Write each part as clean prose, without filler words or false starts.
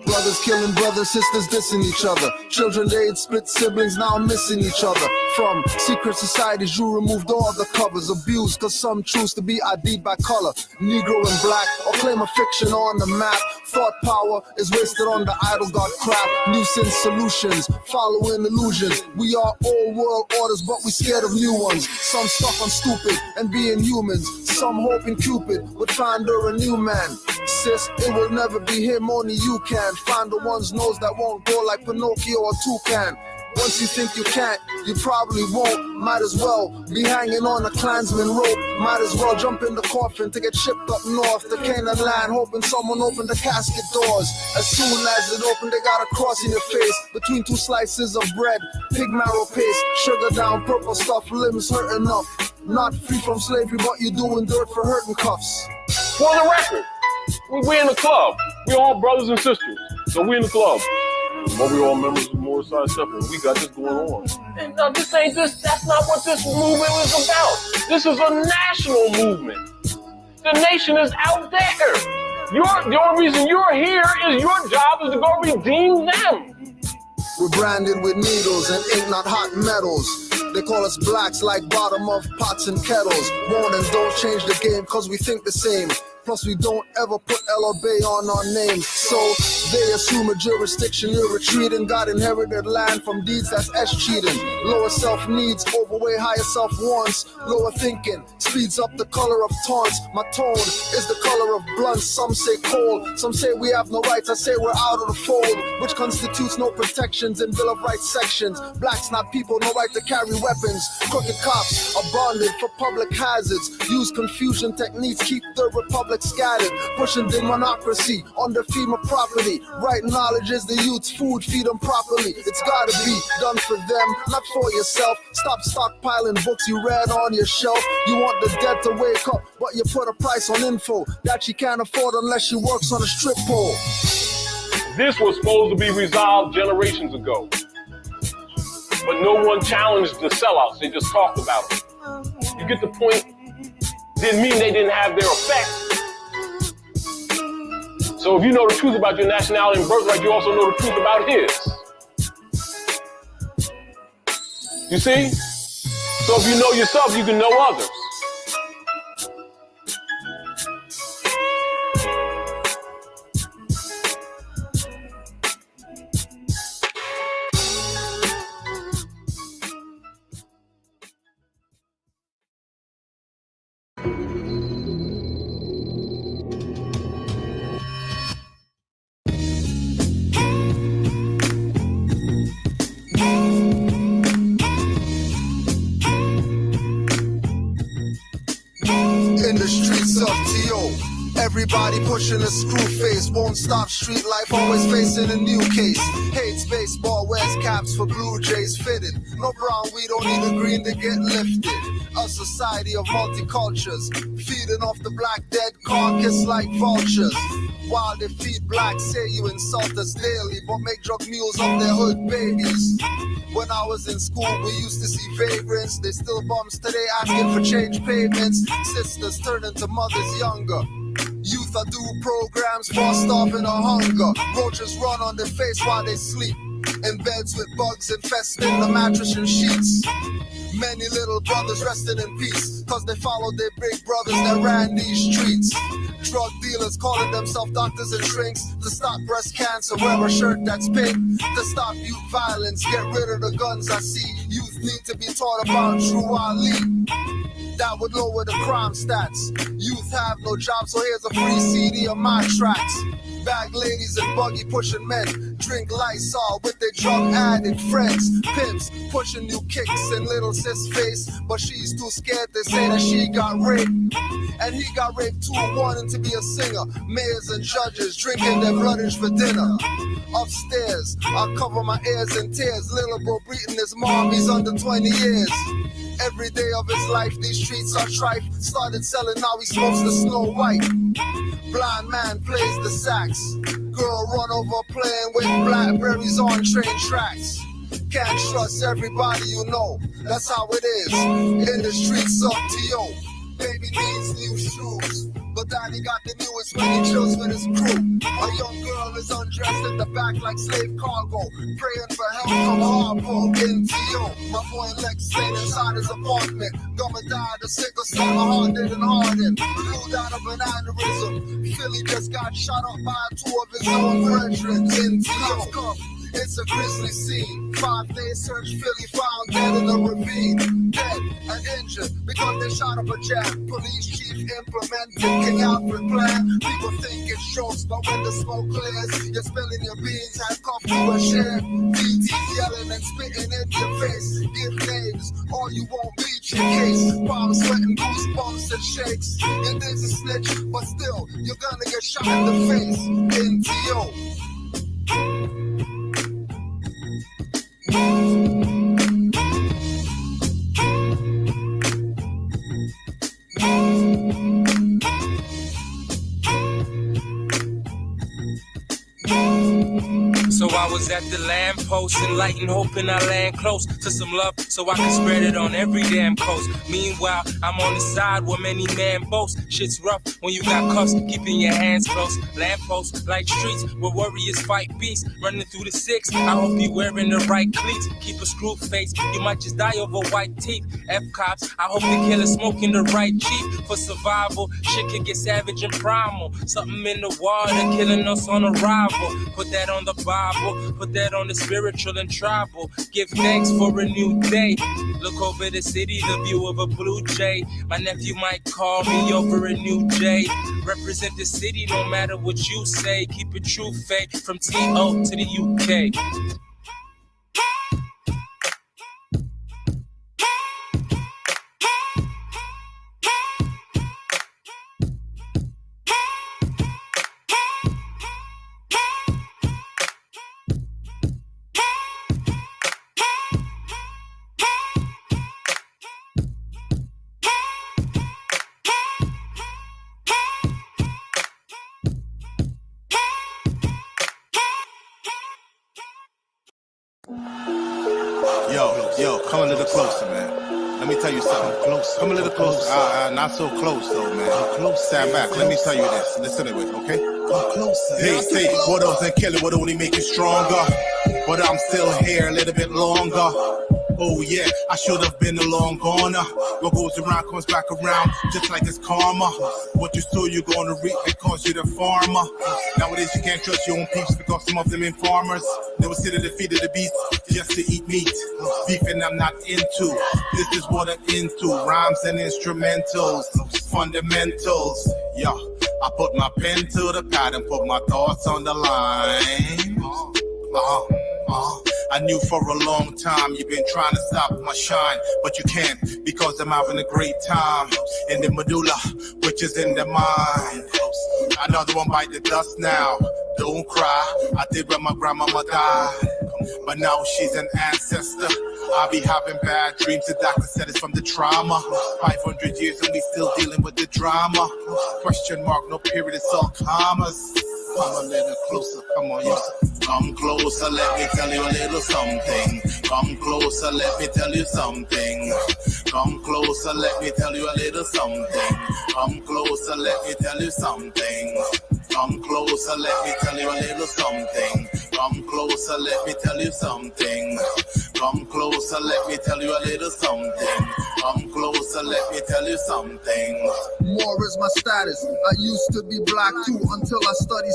Brothers killing brothers, sisters dissing each other. Children they split siblings now missing each other. From secret societies you removed all the covers. Abused cause some choose to be ID'd by color. Negro and black or claim a fiction on the map. Thought power is wasted on the idle god crap. Nuisance solutions, following illusions. We are old world orders but we scared of new ones. Some stuck on stupid and being humans. Some hoping Cupid would find her a new man. Sis, it will never be him, only you can. Find the one's nose that won't go like Pinocchio or Toucan. Once you think you can't, you probably won't. Might as well be hanging on a Klansman rope. Might as well jump in the coffin to get shipped up north to Canaanland, hoping someone opened the casket doors. As soon as it opened, they got a cross in your face between two slices of bread, pig marrow paste, sugar down, purple stuff, limbs hurt enough. Not free from slavery, but you doing dirt for hurting cuffs. For the record, we in the club. We all brothers and sisters, so we in the club. But we all members of Morriside Separate. We got this going on. And no, that's not what this movement is about. This is a national movement. The nation is out there. The only reason you're here is your job is to go redeem them. We're branded with needles and ink, not hot metals. They call us blacks like bottom of pots and kettles. Won't and don't change the game cause we think the same. Plus we don't ever put I.S.L.A.M on our name. So they assume a jurisdiction, you're retreating. Got inherited land from deeds, that's cheating. Lower self needs, overweigh higher self wants. Lower thinking, speeds up the color of taunts. My tone is the color of blunts, some say cold. Some say we have no rights, I say we're out of the fold. Which constitutes no protections in Bill of Rights sections. Blacks not people, no right to carry weapons. Crooked cops are bonded for public hazards. Use confusion techniques, keep the republic scattered, pushing democracy on the FEMA property. Right knowledge is the youth's food, feed them properly. It's gotta be done for them, not for yourself. Stop stockpiling books you read on your shelf. You want the dead to wake up, but you put a price on info that she can't afford unless she works on a strip pole. This was supposed to be resolved generations ago, but no one challenged the sellouts. They just talked about it. You get the point? Didn't mean they didn't have their effect. So if you know the truth about your nationality and birthright, you also know the truth about his. You see? So if you know yourself, you can know others. In the streets of T.O., everybody pushing a screw face. Won't stop street life, always facing a new case. Hates baseball, wears caps for Blue Jays fitted. No brown, we don't need a green to get lifted. A society of multicultures, feeding off the black dead carcass like vultures. While they feed blacks, say you insult us daily, but make drug mules of their hood babies. When I was in school, we used to see vagrants. They still bums today asking for change payments. Sisters turning to mothers younger. Youth are do programs for starving or hunger. Roaches run on their face while they sleep. In beds with bugs infesting the mattress and sheets. Many little brothers resting in peace, cause they followed their big brothers that ran these streets. Drug dealers calling themselves doctors and shrinks. To stop breast cancer, wear a shirt that's pink. To stop youth violence, get rid of the guns I see. Youth need to be taught about true Ali. That would lower the crime stats. Youth have no job, so here's a free CD of my tracks. Bag ladies and buggy pushing men. Drink Lysol with their drug addict friends. Pimps pushing new kicks in little sis face. But she's too scared to say that she got raped. And he got raped too, wanting to be a singer. Mayors and judges drinking their bloodage for dinner. Upstairs, I cover my ears in tears. Little bro beating his mom, he's under 20 years. Every day of his life, these streets are trife. Started selling, now he smokes the Snow White. Blind man plays the sax. Girl run over playing with blackberries on train tracks. Can't trust everybody you know, that's how it is. In the streets of T.O., baby needs new shoes, but daddy got the newest when he chills with his crew. A young girl is undressed in the back like slave cargo, praying for help from Harpo NTO. My boy Lex stayed inside his apartment. Gumma died of sickle cell, my heart didn't harden. Blew out of an aneurysm. Philly just got shot up by two of his own brethren. NTO come. It's a grisly scene. 5-day search, Philly found dead in a ravine. Dead and injured because they shot up a jab. Police chief implemented King Alfred plan. People think it's jokes, but when the smoke clears, you're spilling your beans, handcuffed to a share. DTs yelling and spitting in your face. Give names, or you won't beat your case. Palms sweating, goosebumps and shakes. It is a snitch, but still, you're gonna get shot in the face. NTO. So I was at the lamppost, enlightened, hoping I land close to some love so I can spread it on every damn coast. Meanwhile, I'm on the side where many men boast. Shit's rough when you got cuffs, keeping your hands close. Lampposts like streets where warriors fight beasts. Running through the 6, I hope you wearing the right cleats. Keep a screw face, you might just die over white teeth. F-cops, I hope the killer smoking the right cheap. For survival, shit can get savage and primal. Something in the water killing us on arrival. Put that on the Bible, put that on the spiritual and tribal. Give thanks for a new day. Look over the city, the view of a blue jay. My nephew might call me over a new J. Represent the city no matter what you say. Keep it true, fake, from T.O. to the UK. Yo, come a little closer, man. Let me tell you something. Come a little closer. Not so close, though, man. Stand back. Let me tell you this. Listen to it, okay? Come closer. They say what doesn't kill it would only make you stronger. But I'm still here a little bit longer. Oh yeah, I should have been a long goner. What goes around comes back around, just like it's karma. What you sow, you're gonna reap because you're the farmer. Nowadays you can't trust your own peeps because some of them ain't farmers. They will sit at the feet of the beast just to eat meat. Beefing I'm not into. This is what I'm into. Rhymes and instrumentals, fundamentals. Yeah, I put my pen to the pad and put my thoughts on the line. I knew for a long time you've been trying to stop my shine, but you can't because I'm having a great time in the medulla, which is in the mind. Another one bite the dust now. Don't cry. I did when my grandmama died, but now she's an ancestor. I be having bad dreams. The doctor said it's from the trauma. 500 years and we still dealing with the drama. Question mark, no period, it's all commas. Come a little closer, come on, yo. Come closer, let me tell you a little something. Come closer, let me tell you something. Come closer, let me tell you a little something. Come closer, let me tell you something. Come closer, let me tell you a little something. Come closer, let me tell you something. Come closer, let me tell you a little something. Come closer, let me tell you something. More is my status. I used to be black too until I study,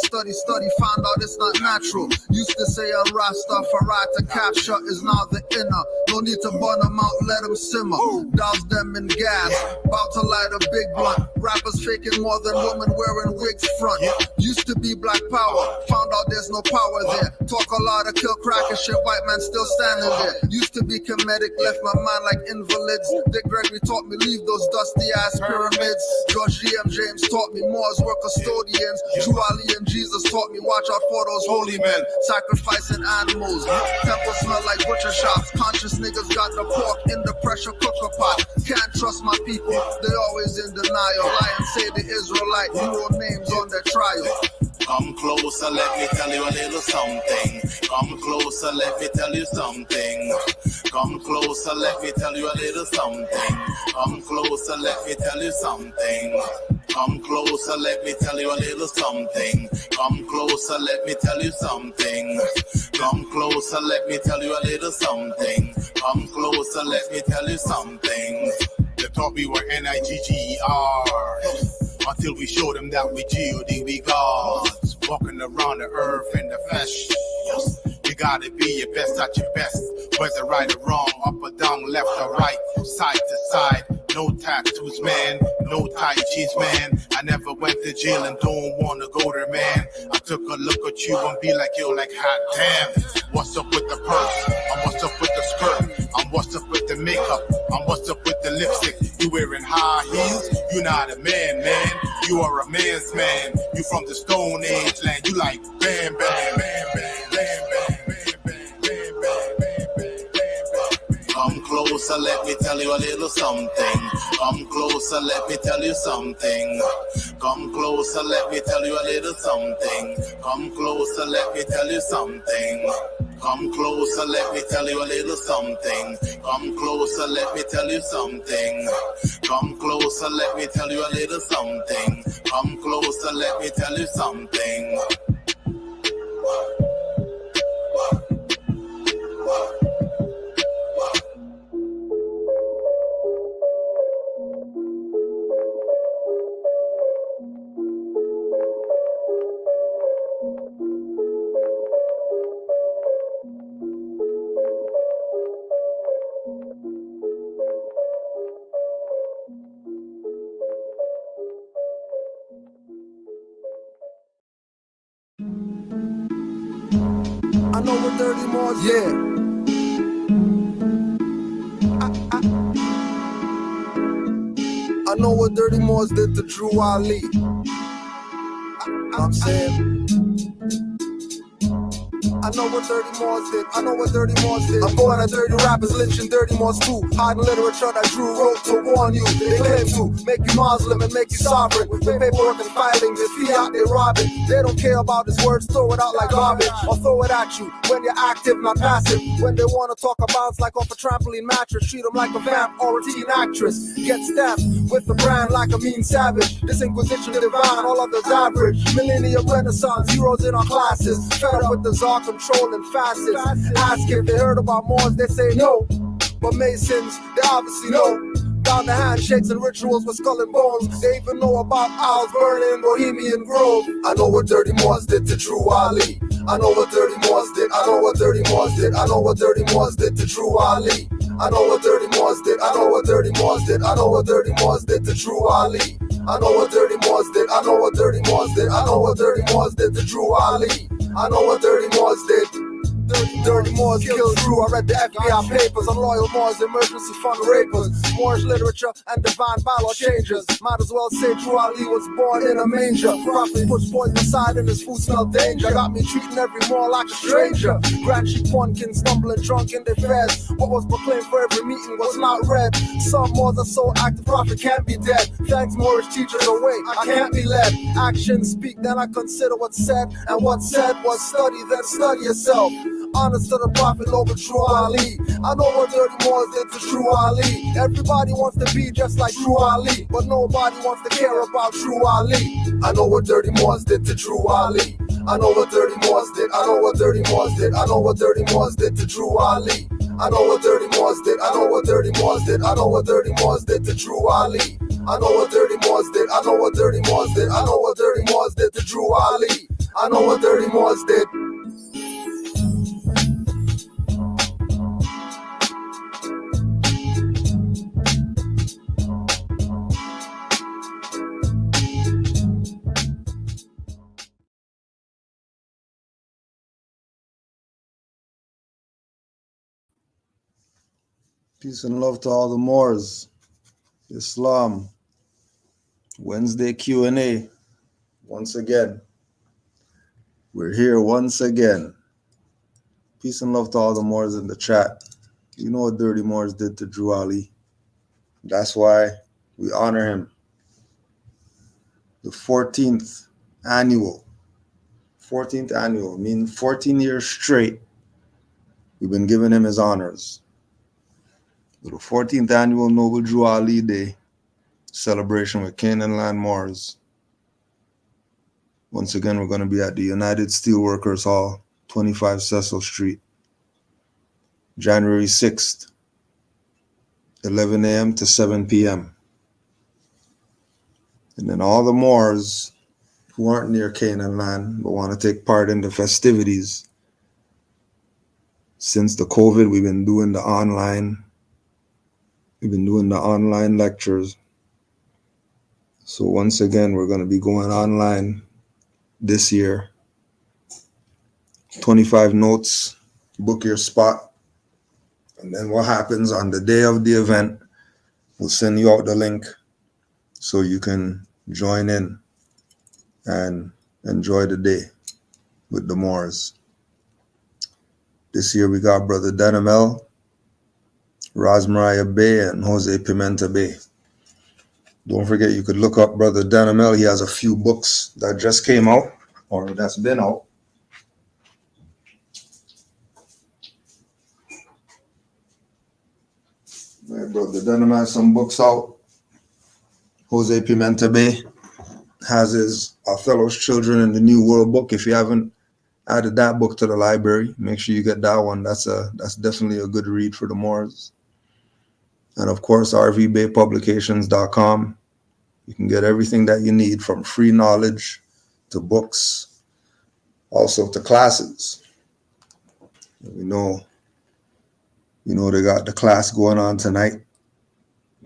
found out it's not natural. Used to say I'm Rastafari to capture is now the inner. No need to burn them out, let them simmer. Douse them in gas, about to light a big blunt. Rappers faking more than women wearing wigs front. Used to be black power, found out there's no power there. Talk a lot of kill crack and shit, white man still standing there. Used to be comedic, left my mind like invalids. Dick Gregory taught me leave those dusty ass pyramids. George G.M. James taught me Moors were custodians. True Ali and Jesus taught me watch out for those holy men. Sacrificing animals. Temple smell like butcher shops. Conscious niggas got the pork in the pressure cooker pot. Can't trust my people, they always in denial. Lie and say the Israelite, no names on their trial. Come closer, let me tell you a little something. Come closer, let me tell you something. Come closer, let me tell you a little something. Come closer, let me tell you something. Come closer, let me tell you a little something. Come closer, let me tell you something. Come closer, let me tell you a little something. Come closer, let me tell you something. They thought we were Nigger until we showed them that we G.O.D. we gods, walking around the earth in the flesh. You gotta be your best at your best, whether right or wrong, up or down, left or right, side to side. No tattoos, man, no Tai Chi's, man. I never went to jail and don't wanna go there, man. I took a look at you and be like, yo, like, hot damn. What's up with the purse? And what's up with the skirt? And what's up with the makeup? And what's up with the lipstick? You wearing high heels? You not a man, man. You are a man's man. You from the Stone Age land. You like bam, bam, bam, bam, bam, bam, bam, bam, bam, bam, bam, bam. Come closer, let me tell you a little something. Come closer, let me tell you something. Come closer, let me tell you a little something. Come closer, let me tell you something. Come closer, let me tell you a little something. Come closer, let me tell you something. Come closer, let me tell you a little something. Come closer, let me tell you something. I know what dirty Moors, yeah. I know what dirty Moors did to Drew Ali. I'm saying, I know what dirty Moors did. I know what dirty Moors did. I'm going at dirty rappers, lynching dirty Moors too. Hiding literature that Drew wrote to warn you. They claim to make you Muslim and make you sovereign. With paperwork and filings, they fiat, they rob it. They don't care about his words, throw it out like garbage. Or throw it at you when you're active, not passive. When they want to talk about like off a trampoline mattress, treat them like a vamp or a teen actress. Get stabbed with the brand like a mean savage. This Inquisition divine, all others average. Millennium Renaissance, heroes in our classes. Fed up with the czar controlling facets. Ask if they heard about Moors, they say no. But Masons, they obviously know. Down the handshakes and rituals with skull and bones. They even know about owls burning Bohemian Grove. I know what dirty Moors did to Drew Ali. I know what dirty Moors did. I know what dirty Moors did. I know what dirty Moors did to Drew Ali. I know what dirty Moors did. I know what dirty Moors did. I know what dirty Moors did to Drew Ali. I know what dirty Moors did. I know what dirty Moors did. I know what dirty Moors did to Drew Ali. I know what dirty Moors did. Dirty Moors killed Drew. I read the FBI papers on loyal Moors, emergency fund rapers, Moorish literature and divine bylaw changes. Might as well say Drew Ali was born in a manger. Prophet puts poison aside and his food smelled danger. Got me treating every Moor like a stranger. Grand Sheik Punkin stumbling drunk in their feds. What was proclaimed for every meeting was not read. Some Moors are so active, Prophet can't be dead. Thanks Moorish teachers away, I can't be led. Actions speak, then I consider what's said. And what's said was study, then study yourself. Honest to the Prophet over Drew Ali. I know what dirty Moors did to Drew Ali. Everybody wants to be just like Drew Ali, but nobody wants to care about Drew Ali. I know what dirty Moors did to Drew Ali. I know what dirty Moors did. I know what dirty Moors did. I know what dirty Moors did to Drew Ali. I know what dirty Moors did. I know what dirty Moors did. I know what dirty Moors did to Drew Ali. I know what dirty Moors did. I know what dirty Moors did. I know what dirty Moors did to Drew Ali. I know what dirty Moors did. Peace and love to all the Moors. Islam. Wednesday Q&A. Once again. We're here once again. Peace and love to all the Moors in the chat. You know what Dirty Moors did to Drew Ali. That's why we honor him. The 14th annual 14th annual, meaning 14 years straight, we've been giving him his honors. The 14th annual Noble Drew Ali Day celebration with Canaanland Moors. Once again, we're going to be at the United Steelworkers Hall, 25 Cecil Street, January 6th, 11 a.m. to 7 p.m. And then all the Moors who aren't near Canaanland but want to take part in the festivities, since the COVID, we've been doing the online lectures. So once again, we're going to be going online this year. 25 notes, book your spot. And then what happens on the day of the event, we'll send you out the link so you can join in and enjoy the day with the Moors. This year we got Brother Denimel, Rosmariah Bey, and Jose Pimenta Bey. Don't forget, you could look up Brother Denimel. He has a few books that just came out or that's been out. Right, Brother Denimel has some books out. Jose Pimenta Bey has his Othello's Children in the New World book. If you haven't added that book to the library, make sure you get that one. That's definitely a good read for the Moors. And of course, rvbeygotoclass.com. You can get everything that you need, from free knowledge to books, also to classes. We know they got the class going on tonight.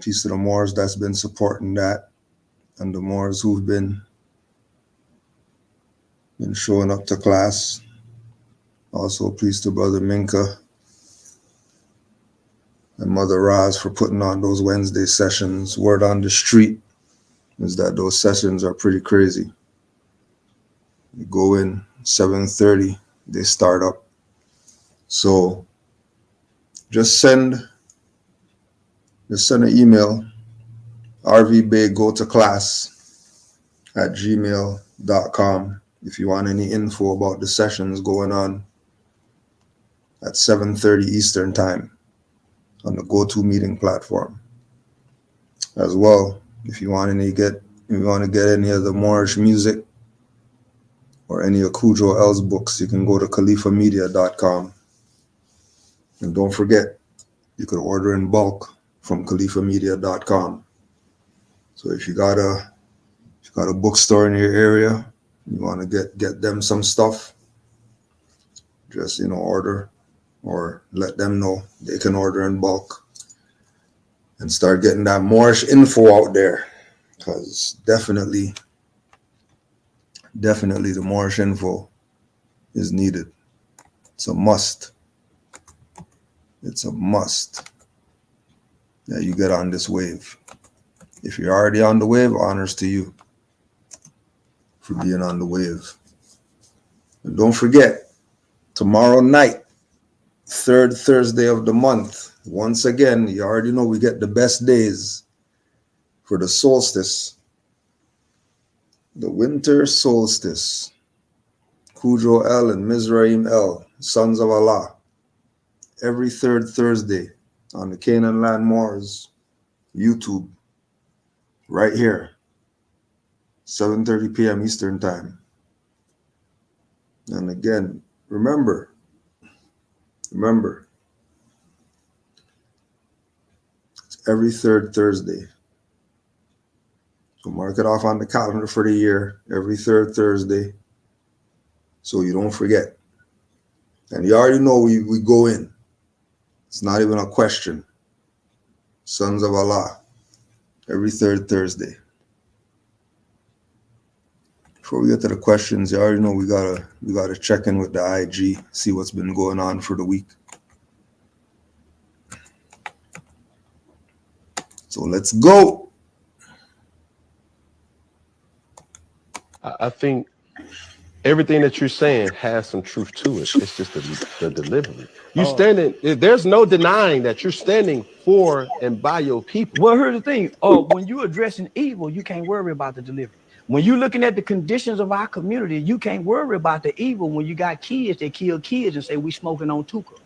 Peace to the Moors that's been supporting that, and the Moors who've been showing up to class. Also, peace to Brother Minka and Mother Roz for putting on those Wednesday sessions. Word on the street is that those sessions are pretty crazy. You go in 7:30, they start up. So just send an email, rvbeygotoclass@gmail.com, if you want any info about the sessions going on at 7:30 Eastern Time on the GoToMeeting platform. As well, if you want to get any of the Moorish music or any of Cujo L's books, you can go to khalifamedia.com. And don't forget, you could order in bulk from khalifamedia.com. So if you got a bookstore in your area, you want to get them some stuff, just order, or let them know they can order in bulk and start getting that Moorish info out there, because definitely the Moorish info is needed. It's a must. It's a must that you get on this wave. If you're already on the wave, honors to you for being on the wave. And don't forget, tomorrow night, third Thursday of the month, once again, you already know we get the best days for the solstice, the winter solstice. Cujo L and Mizraim L, Sons of Allah, every third Thursday on the Canaanland Moors YouTube, right here, 7:30 p.m. Eastern Time. And again, remember, it's every third Thursday. So mark it off on the calendar for the year, every third Thursday, so you don't forget. And you already know we go in. It's not even a question. Sons of Allah, every third Thursday. Before we get to the questions, you already know we gotta check in with the IG, see what's been going on for the week. So let's go. I think everything that you're saying has some truth to it. It's just the delivery. There's no denying that you're standing for and by your people. Well, here's the thing. When you're addressing evil, you can't worry about the delivery. When you're looking at the conditions of our community, you can't worry about the evil when you got kids that kill kids and say we smoking on Tuka.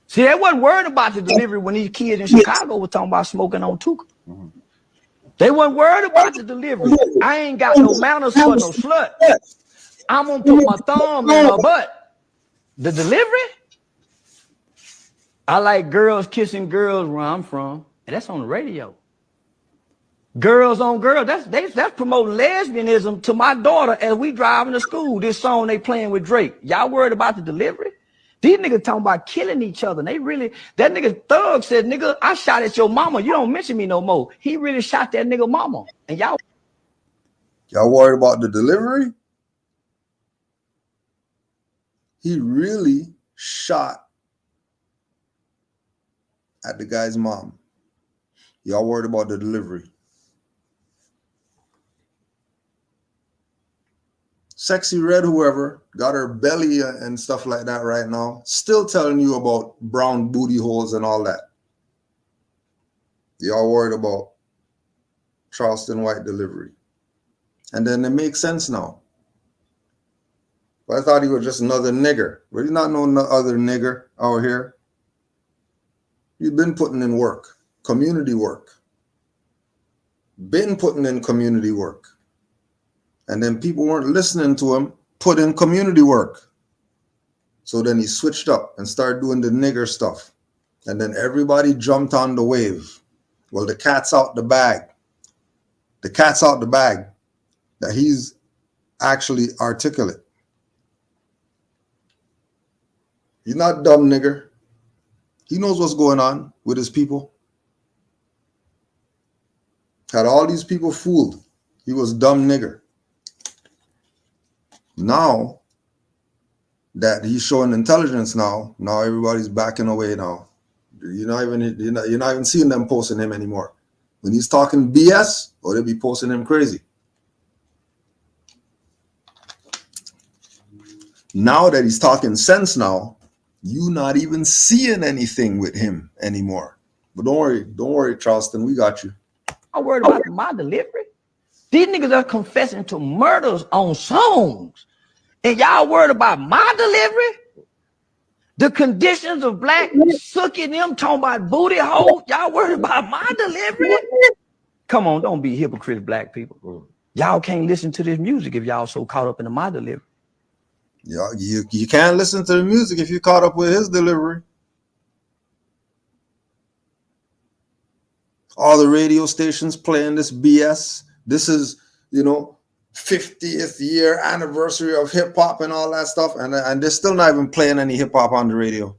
See, they wasn't worried about the delivery when these kids in Chicago were talking about smoking on Tuka. They weren't worried about the delivery. I ain't got no manners for no slut. I'm gonna put my thumb in her butt. The delivery? I like girls kissing girls where I'm from, and that's on the radio. Girls on girls, that's promoting lesbianism to my daughter as we driving to school. This song they playing with Drake. Y'all worried about the delivery? These niggas talking about killing each other. They really, that nigga Thug said, nigga, I shot at your mama. You don't mention me no more. He really shot that nigga mama. And y'all worried about the delivery? He really shot at the guy's mom. Y'all worried about the delivery? Sexy Red, whoever, got her belly and stuff like that right now, still telling you about brown booty holes and all that. Y'all worried about Charleston White delivery. And then it makes sense now. But I thought he was just another nigger. But he's not no other nigger out here. He's been putting in work, community work. Been putting in community work. And then people weren't listening to him, put in community work. So then he switched up and started doing the nigger stuff. And then everybody jumped on the wave. Well, the cat's out the bag. The cat's out the bag that he's actually articulate. He's not dumb nigger. He knows what's going on with his people. Had all these people fooled. He was dumb nigger. Now that he's showing intelligence now everybody's backing away now. You're not even seeing them posting him anymore. When he's talking BS, or they'll be posting him crazy. Now that he's talking sense now, you not even seeing anything with him anymore. But don't worry, Charleston, we got you. I'm worried about my delivery. These niggas are confessing to murders on songs. And y'all worried about my delivery? The conditions of black sucking them, talking about booty hole. Y'all worried about my delivery? Come on, don't be hypocrites, black people. Y'all can't listen to this music if y'all so caught up in my delivery. Yeah, you can't listen to the music if you're caught up with his delivery. All the radio stations playing this BS. This is, 50th year anniversary of hip hop and all that stuff, and they're still not even playing any hip hop on the radio.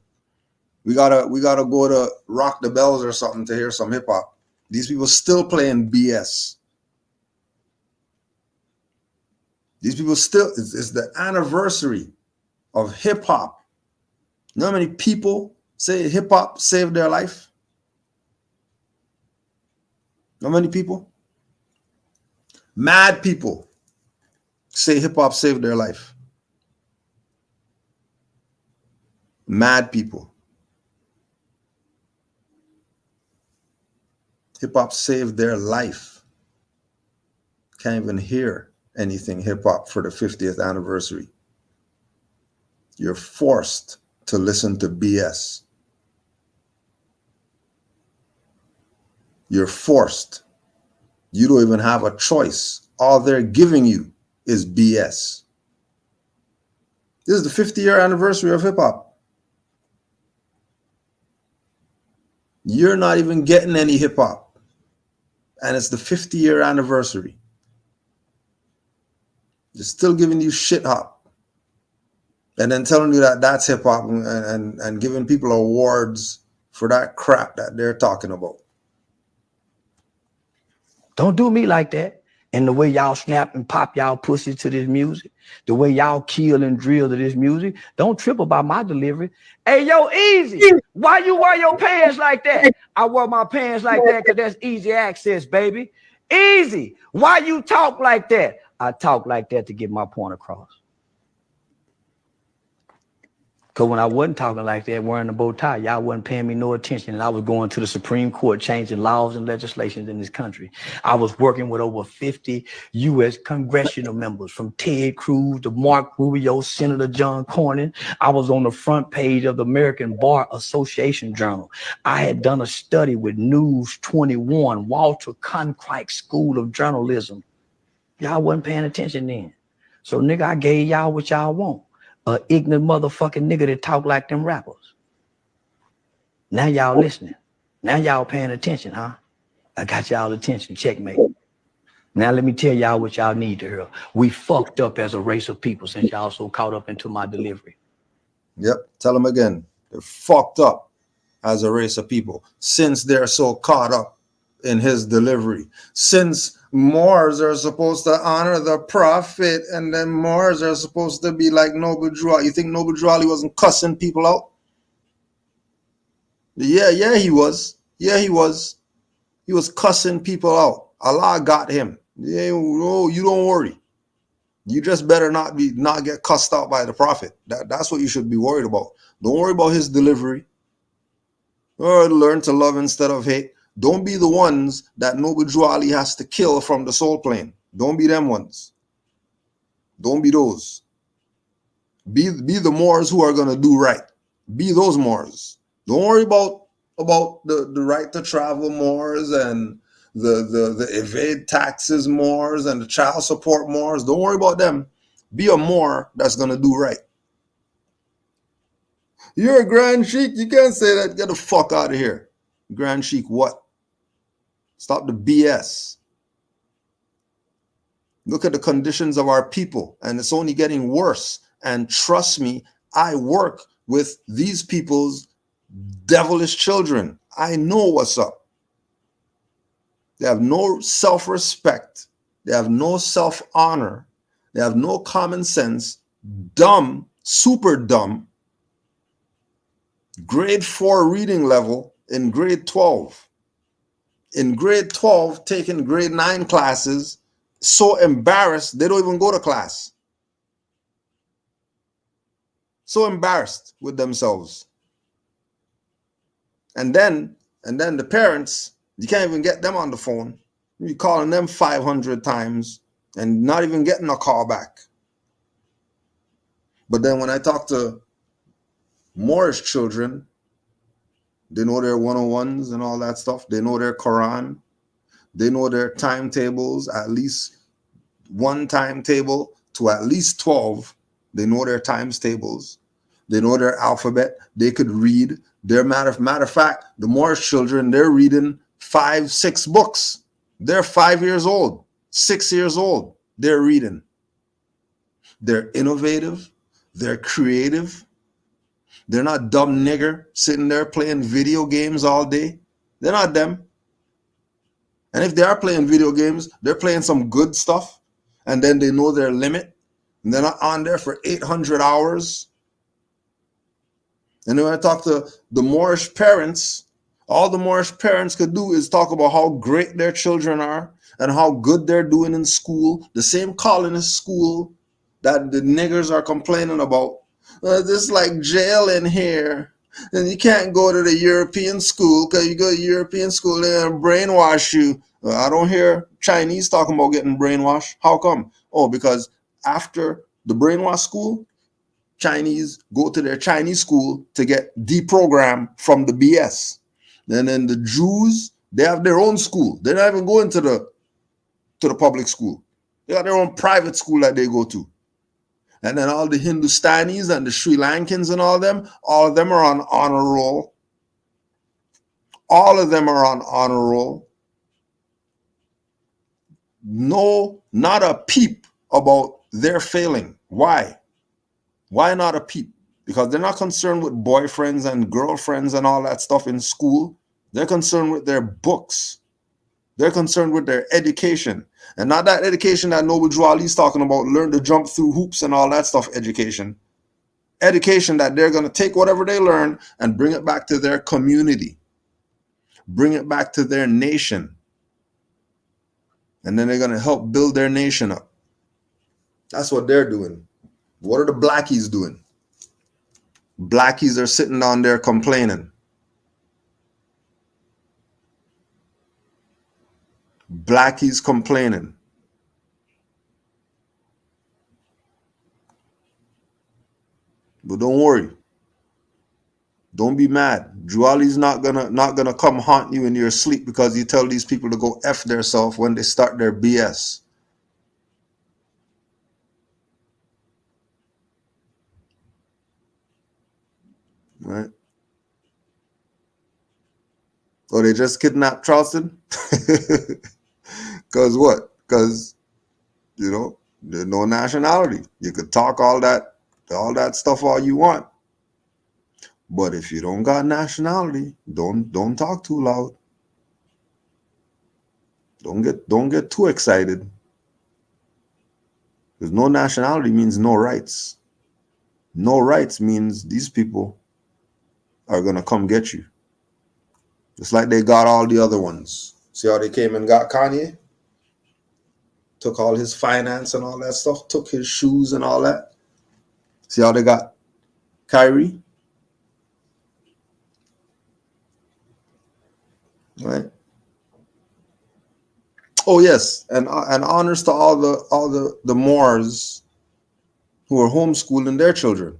We gotta go to Rock the Bells or something to hear some hip hop. These people still playing BS. These people still, it's the anniversary of hip hop. You know how many people say hip hop saved their life? How many people? Mad people say hip hop saved their life. Mad people. Hip hop saved their life. Can't even hear anything hip hop for the 50th anniversary. You're forced to listen to BS. You're forced. You don't even have a choice. All they're giving you is BS. This is the 50-year anniversary of hip hop. You're not even getting any hip hop. And it's the 50-year anniversary. They're still giving you shit hop. And then telling you that that's hip hop and giving people awards for that crap that they're talking about. Don't do me like that. And the way y'all snap and pop y'all pussy to this music, the way y'all kill and drill to this music, don't trip about my delivery. Hey, yo, Easy, why you wear your pants like that? I wear my pants like that because that's easy access, baby. Easy, why you talk like that? I talk like that to get my point across. Because when I wasn't talking like that, wearing a bow tie, y'all wasn't paying me no attention. And I was going to the Supreme Court, changing laws and legislations in this country. I was working with over 50 U.S. congressional members, from Ted Cruz to Mark Rubio, Senator John Cornyn. I was on the front page of the American Bar Association Journal. I had done a study with News 21, Walter Cronkite School of Journalism. Y'all wasn't paying attention then. So, nigga, I gave y'all what y'all want. A ignorant motherfucking nigga that talk like them rappers. Now y'all listening. Now y'all paying attention, huh? I got y'all attention. Checkmate. Now let me tell y'all what y'all need to hear. We fucked up as a race of people since y'all so caught up into my delivery. Yep. Tell them again. They're fucked up as a race of people since they're so caught up in his delivery. Since Moors are supposed to honor the prophet, and then Moors are supposed to be like Noble Drew Ali. You think Noble Drew Ali wasn't cussing people out? Yeah, he was. Yeah, he was. He was cussing people out. Allah got him. Yeah, no, you don't worry. You just better not get cussed out by the prophet. That's what you should be worried about. Don't worry about his delivery. Or learn to love instead of hate. Don't be the ones that Noble Drew Ali has to kill from the soul plane. Don't be them ones. Don't be those. Be the Moors who are gonna do right. Be those Moors. Don't worry about the right to travel Moors and the evade taxes Moors and the child support Moors. Don't worry about them. Be a Moor that's gonna do right. You're a Grand Sheik. You can't say that. Get the fuck out of here. Grand Sheik what? Stop the BS. Look at the conditions of our people, and it's only getting worse. And trust me, I work with these people's devilish children. I know what's up. They have no self-respect. They have no self-honor. They have no common sense. Dumb, super dumb. Grade 4 reading level in grade 12. In grade 12, taking grade 9 classes, so embarrassed they don't even go to class. So embarrassed with themselves. And then the parents, you can't even get them on the phone. You're calling them 500 times and not even getting a call back. But then when I talk to Moorish children, they know their 101s and all that stuff. They know their Quran. They know their timetables, at least one timetable to at least 12. They know their times tables. They know their alphabet. They could read. Matter of fact, the Moorish children, they're reading 5, 6 books. They're 5 years old, 6 years old. They're reading. They're innovative. They're creative. They're not dumb nigger sitting there playing video games all day. They're not them. And if they are playing video games, they're playing some good stuff. And then they know their limit. And they're not on there for 800 hours. And then when I talk to the Moorish parents, all the Moorish parents could do is talk about how great their children are and how good they're doing in school. The same colonist school that the niggers are complaining about. This is like jail in here. And you can't go to the European school because you go to European school, they're going to brainwash you. I don't hear Chinese talking about getting brainwashed. How come? Oh, because after the brainwash school, Chinese go to their Chinese school to get deprogrammed from the BS. And then the Jews, they have their own school. They're not even going to the public school. They got their own private school that they go to. And then all the Hindustanis and the Sri Lankans and all of them are on honor roll. All of them are on honor roll. No, not a peep about their failing. Why? Why not a peep? Because they're not concerned with boyfriends and girlfriends and all that stuff in school. They're concerned with their books. They're concerned with their education. And not that education that Noble Drew Ali is talking about, learn to jump through hoops and all that stuff education. Education that they're going to take whatever they learn and bring it back to their community. Bring it back to their nation. And then they're going to help build their nation up. That's what they're doing. What are the blackies doing? Blackies are sitting down there complaining. Blackies complaining. But don't worry. Don't be mad. Juali's not gonna come haunt you in your sleep because you tell these people to go F theirself when they start their BS. Right? Or they just kidnapped Charleston? Because what? Because, there's no nationality. You could talk all that stuff all you want. But if you don't got nationality, don't talk too loud. Don't get too excited. Because no nationality means no rights. No rights means these people are gonna come get you. Just like they got all the other ones. See how they came and got Kanye? Took all his finance and all that stuff, took his shoes and all that. See how they got Kyrie? Right? Oh yes, and honors to all the Moors who are homeschooling their children.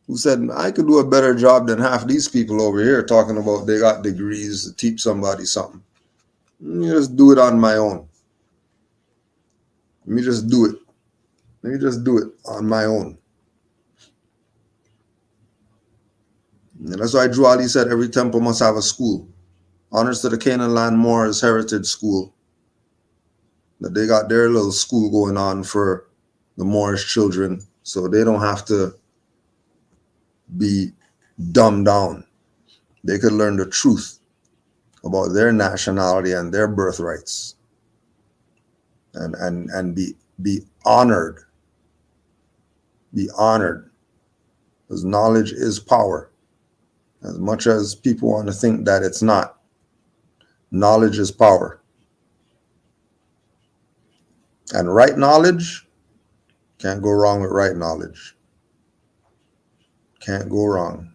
Who said, I could do a better job than half these people over here talking about they got degrees to teach somebody something. Let me just do it on my own. Let me just do it. Let me just do it on my own. And that's why Drew Ali said every temple must have a school. Honors to the Canaanland Moors Heritage School. That they got their little school going on for the Moorish children so they don't have to be dumbed down. They could learn the truth about their nationality and their birthrights and be honored. Be honored. Because knowledge is power. As much as people want to think that it's not. Knowledge is power. And right knowledge, can't go wrong with right knowledge. Can't go wrong.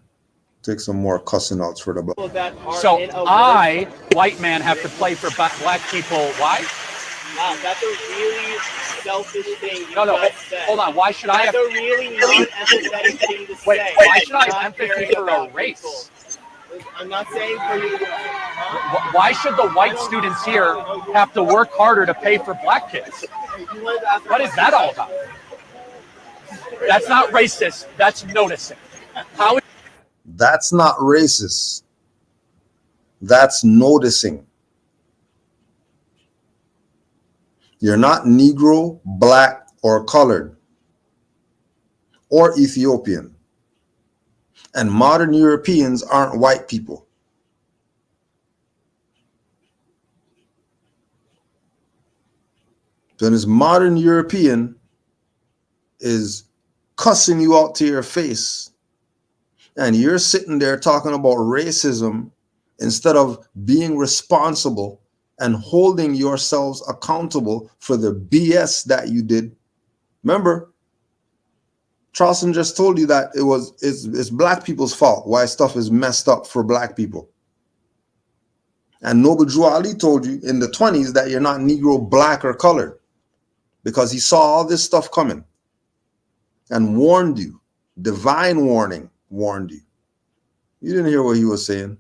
Take some more cussing outs for the butt. So I, white man, have to play for black people. Why? Wow, that's a really selfish thing. No, hold on. Why should I have? That's a really non-empathetic thing to say. Wait, why should I have empathy for a race? I'm not saying for you. Why should the white students here have to work harder to pay for black kids? What is that all about? That's not racist. That's noticing. How? That's not racist. That's noticing. You're not Negro, black, or colored, or Ethiopian. And modern Europeans aren't white people. So this modern European is cussing you out to your face, and you're sitting there talking about racism instead of being responsible and holding yourselves accountable for the BS that you did. Remember, Charleston just told you that it's black people's fault why stuff is messed up for black people. And Noble Drew Ali told you in the 20s that you're not Negro, black, or colored because he saw all this stuff coming and warned you. Divine warning warned you. You didn't hear what he was saying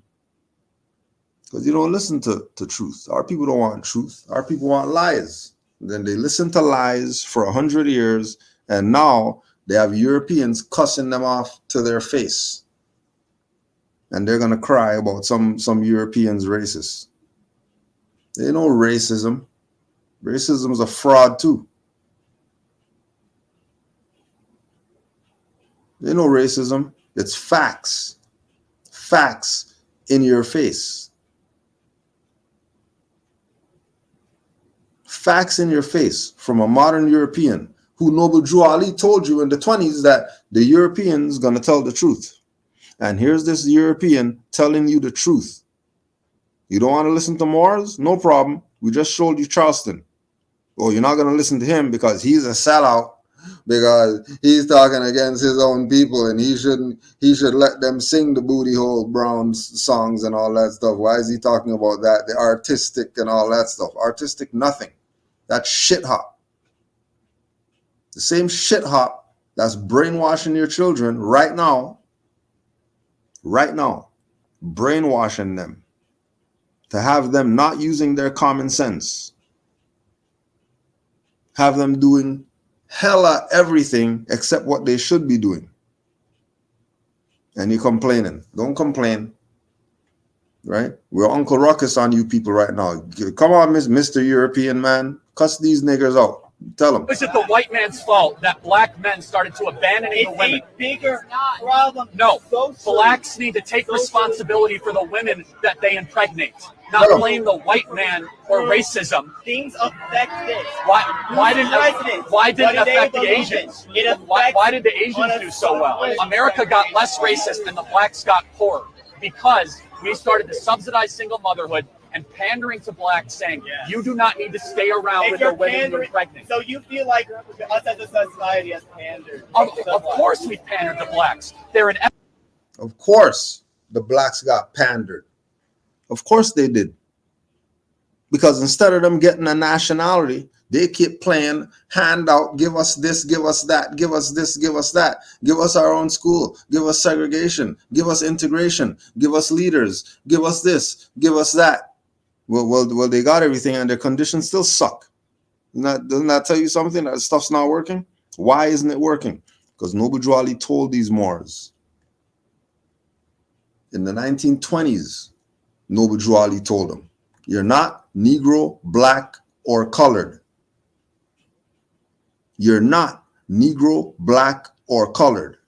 because you don't listen to truth. Our people don't want truth. Our people want lies. Then they listen to lies for 100 years, and now they have Europeans cussing them off to their face. And they're going to cry about some Europeans racist. They know racism. Racism is a fraud too. They know racism. It's facts. Facts in your face. Facts in your face from a modern European who Noble Drew Ali told you in the 20s that the European's going to tell the truth. And here's this European telling you the truth. You don't want to listen to Moors? No problem. We just showed you Charleston. Oh, you're not going to listen to him because he's a sellout. because he's talking against his own people, and he should let them sing the booty hole brown songs and all that stuff. Why is he talking about that? The artistic and all that stuff. Artistic nothing. That's shit hop. The same shit hop that's brainwashing your children right now, brainwashing them to have them not using their common sense, have them doing hella everything except what they should be doing. And you're complaining. Don't complain, right? We're Uncle Ruckus on you people right now. Come on, Mr. European man. Cuss these niggers out. Tell them. Is it the white man's fault that black men started to abandon the women? It's a bigger problem. No, blacks need to take responsibility for the women that they impregnate, not blame the white man or racism. Things affect this. Why didn't it affect the Asians? Why did the Asians do so well? America got less racist and the blacks got poorer because we started to subsidize single motherhood and pandering to blacks, saying you do not need to stay around with your women who are pregnant. So you feel like us as a society has pandered? Of course we pandered to blacks. Of course the blacks got pandered. Of course they did. Because instead of them getting a nationality, they keep playing handout, give us this, give us that, give us this, give us that, give us our own school, give us segregation, give us integration, give us leaders, give us this, give us that. Well, they got everything and their conditions still suck. Doesn't that tell you something? That stuff's not working? Why isn't it working? Because Noble Drew Ali told these Moors. In the 1920s, Noble Drew Ali told them, you're not Negro, black, or colored. You're not Negro, black, or colored.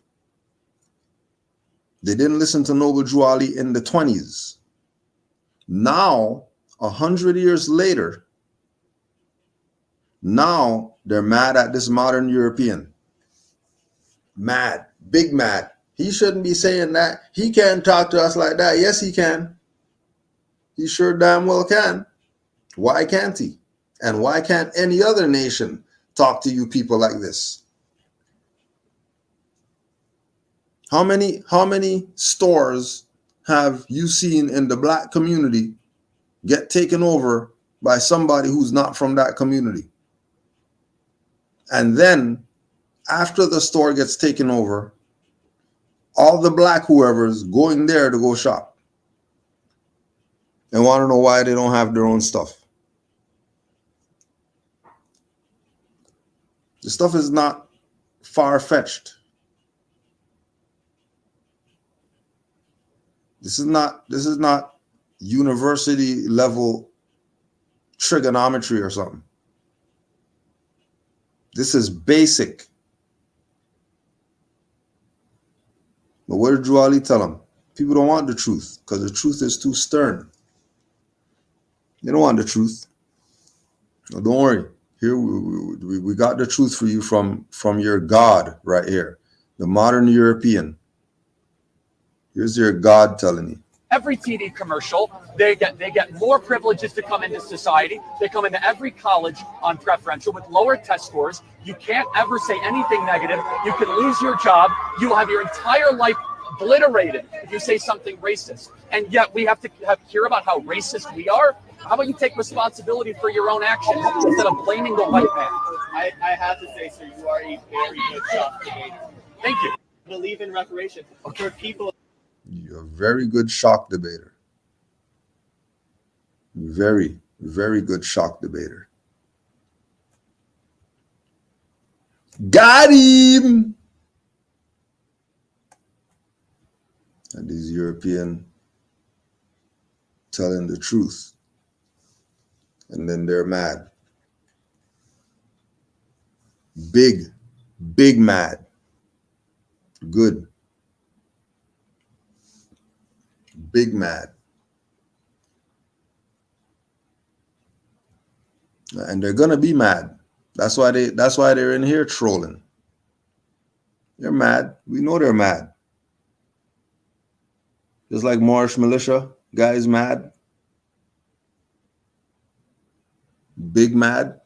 They didn't listen to Noble Drew Ali in the 20s. Now, 100 years later, now they're mad at this modern European. Mad, big mad. He shouldn't be saying that. He can't talk to us like that. Yes, he can. He sure damn well can. Why can't he? And why can't any other nation talk to you people like this? How many stores have you seen in the black community get taken over by somebody who's not from that community? And then after the store gets taken over, all the black whoever's going there to go shop and want to know why they don't have their own stuff. The stuff is not far-fetched. This is not university level trigonometry or something. This is basic. But what did Drew Ali tell them? People don't want the truth because the truth is too stern. They don't want the truth. No, don't worry. Here we got the truth for you from your God right here, the modern European. Here's your God telling you. Every TV commercial, they get more privileges to come into society. They come into every college on preferential with lower test scores. You can't ever say anything negative. You can lose your job. You'll have your entire life obliterated if you say something racist. And yet we have to hear about how racist we are. How about you take responsibility for your own actions instead of blaming the white man? I have to say, sir, you are a very good shock debater. Thank you. I believe in reparations for people. You're a very good shock debater. Very, very good shock debater. Got him! And these European telling the truth. And then they're mad. Big mad. Good. Big mad. And they're gonna be mad. That's why they're in here trolling. They're mad. We know they're mad. Just like Moorish militia, guys mad. Big mad.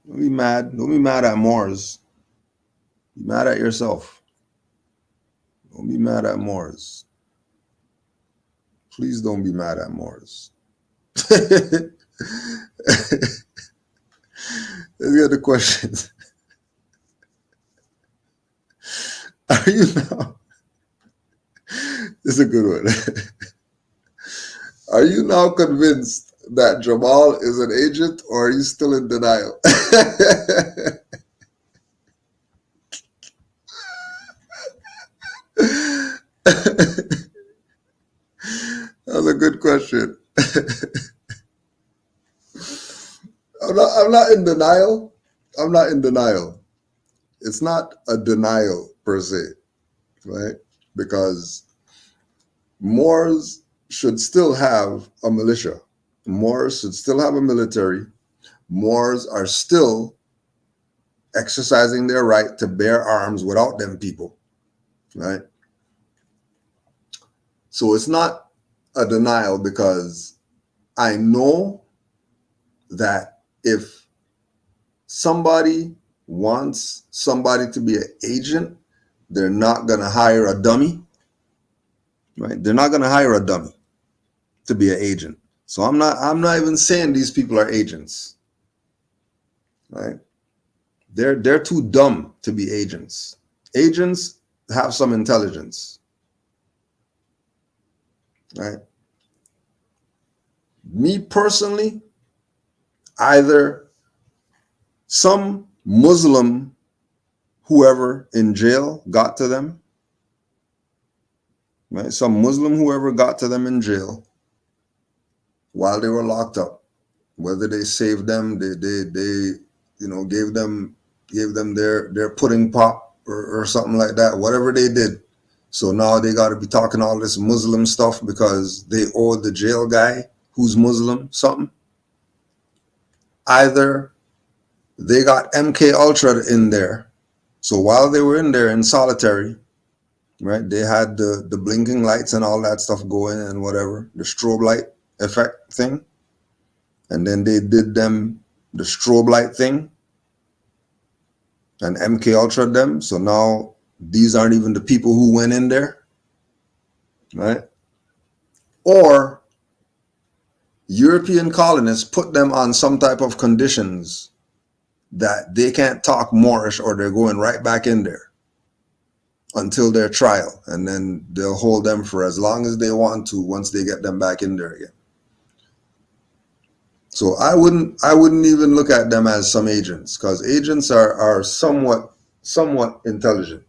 Don't be mad. Don't be mad at Moors. Be mad at yourself. Don't be mad at Moors. Please don't be mad at Moors. Let's get the questions. Are you now? This is a good one. Are you now convinced that Jamal is an agent, or are you still in denial? That's a good question. I'm not in denial. I'm not in denial. It's not a denial per se, right? Because Moors should still have a militia. Moors should still have a military. Moors are still exercising their right to bear arms without them people, right? So it's not a denial, because I know that if somebody wants somebody to be an agent, they're not going to hire a dummy, right? They're not going to hire a dummy to be an agent. So I'm not even saying these people are agents, right? They're too dumb to be agents. Agents have some intelligence, right? Me personally, either some Muslim whoever in jail got to them, right? Some Muslim whoever got to them in jail while they were locked up, whether they saved them, they gave them their pudding pop or something like that, whatever they did. So now they got to be talking all this Muslim stuff because they owe the jail guy who's Muslim something. Either they got MK Ultra in there, so while they were in there in solitary, right, they had the blinking lights and all that stuff going and whatever, the strobe light effect thing, and then they did them the strobe light thing and MK Ultra them. So now these aren't even the people who went in there, right? Or European colonists put them on some type of conditions that they can't talk Moorish, or they're going right back in there until their trial, and then they'll hold them for as long as they want to once they get them back in there again. So I wouldn't even look at them as some agents, because agents are somewhat intelligent,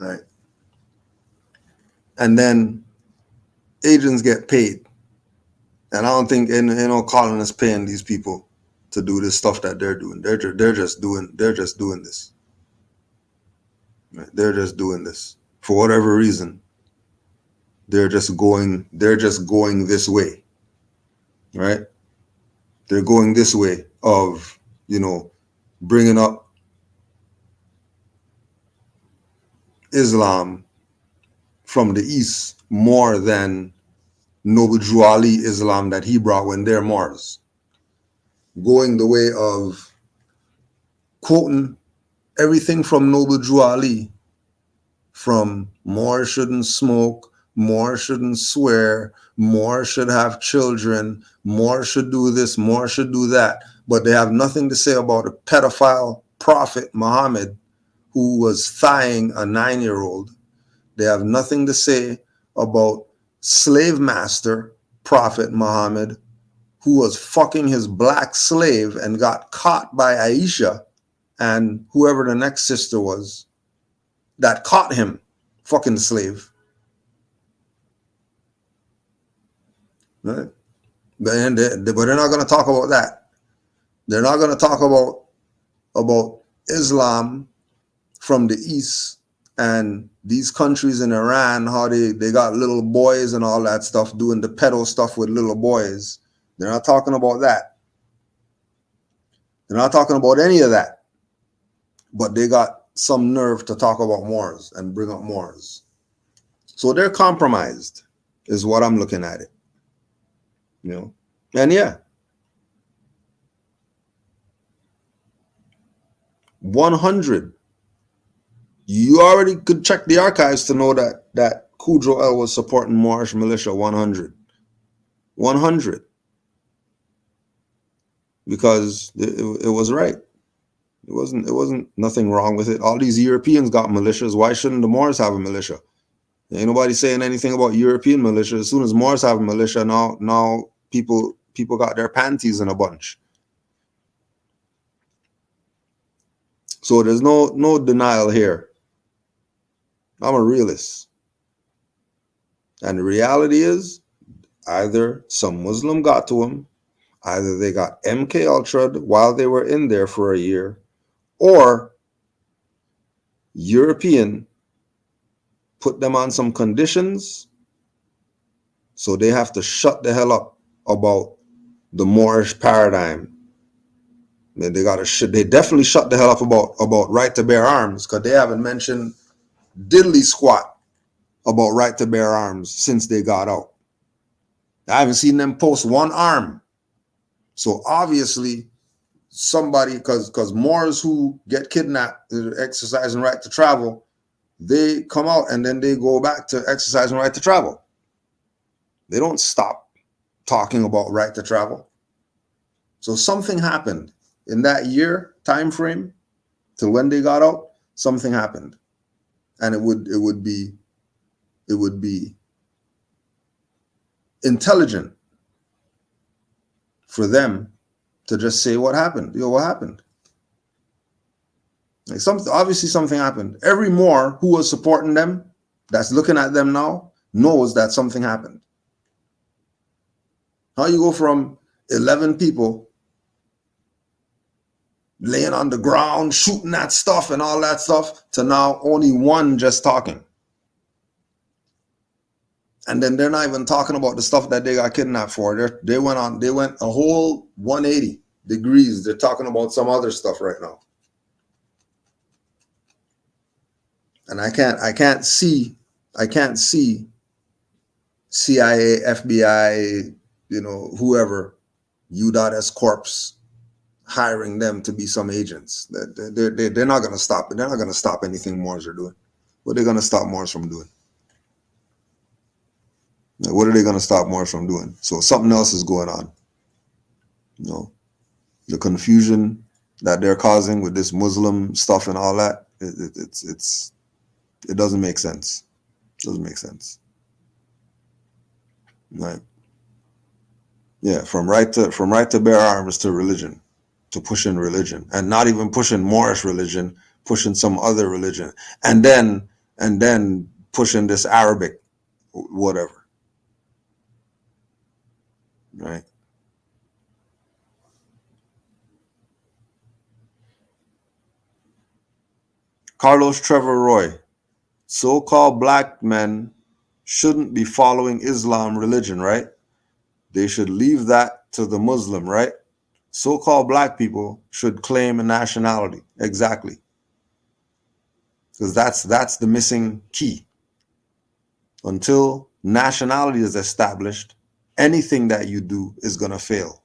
right? And then agents get paid, and I don't think any colonists paying these people to do this stuff that they're doing. They're just doing this. Right? They're just doing this for whatever reason. They're just going this way, right? They're going this way of, bringing up Islam from the East more than Noble Drew Ali Islam that he brought when they're Moors. Going the way of quoting everything from Noble Drew Ali, from Moors shouldn't smoke, Moors shouldn't swear, Moors should have children, Moors should do this, Moors should do that. But they have nothing to say about a pedophile prophet Muhammad who was thighing a 9-year-old. They have nothing to say about slave master prophet Muhammad who was fucking his black slave and got caught by Aisha and whoever the next sister was that caught him fucking the slave. Right? But they're not going to talk about that. They're not going to talk about Islam from the East and these countries in Iran, how they got little boys and all that stuff, doing the pedo stuff with little boys. They're not talking about that. They're not talking about any of that. But they got some nerve to talk about Moors and bring up Moors. So they're compromised, is what I'm looking at it. And yeah, 100 You already could check the archives to know that Kudrow L was supporting Moorish militia 100. 100. Because it was right. It wasn't nothing wrong with it. All these Europeans got militias. Why shouldn't the Moors have a militia? Ain't nobody saying anything about European militia. As soon as Moors have a militia, now people got their panties in a bunch. So there's no denial here. I'm a realist. And the reality is either some Muslim got to them, either they got MK Ultra'd while they were in there for a year, or European put them on some conditions, so they have to shut the hell up about the Moorish paradigm. And they definitely shut the hell up about right to bear arms, because they haven't mentioned diddly squat about right to bear arms since they got out. I haven't seen them post one arm. So obviously somebody, because Moors who get kidnapped exercising right to travel, they come out and then they go back to exercising right to travel. They don't stop talking about right to travel. So something happened in that year time frame till when they got out. Something happened, and it would be intelligent for them to just say what happened. What happened? Like obviously something happened. Every Moor who was supporting them, that's looking at them now, knows that something happened. How you go from 11 people laying on the ground, shooting at stuff and all that stuff, to now only one just talking? And then they're not even talking about the stuff that they got kidnapped for. They went a whole 180 degrees. They're talking about some other stuff right now. And I can't see CIA, FBI, whoever, U.S. Corps hiring them to be some agents. They're not going to stop it. They're not going to stop anything Moors are doing. What are they going to stop Moors from doing? What are they going to stop Moors from doing? So something else is going on. The confusion that they're causing with this Muslim stuff and all that, it doesn't make sense. It doesn't make sense. Right? Yeah, from right to bear arms to religion, to pushing religion, and not even pushing Moorish religion, pushing some other religion, and then pushing this Arabic, whatever. Right? Carlos Trevor Roy, so-called black men shouldn't be following Islam religion, right? They should leave that to the Muslim, right? So-called black people should claim a nationality. Exactly. Because that's the missing key. Until nationality is established, anything that you do is going to fail.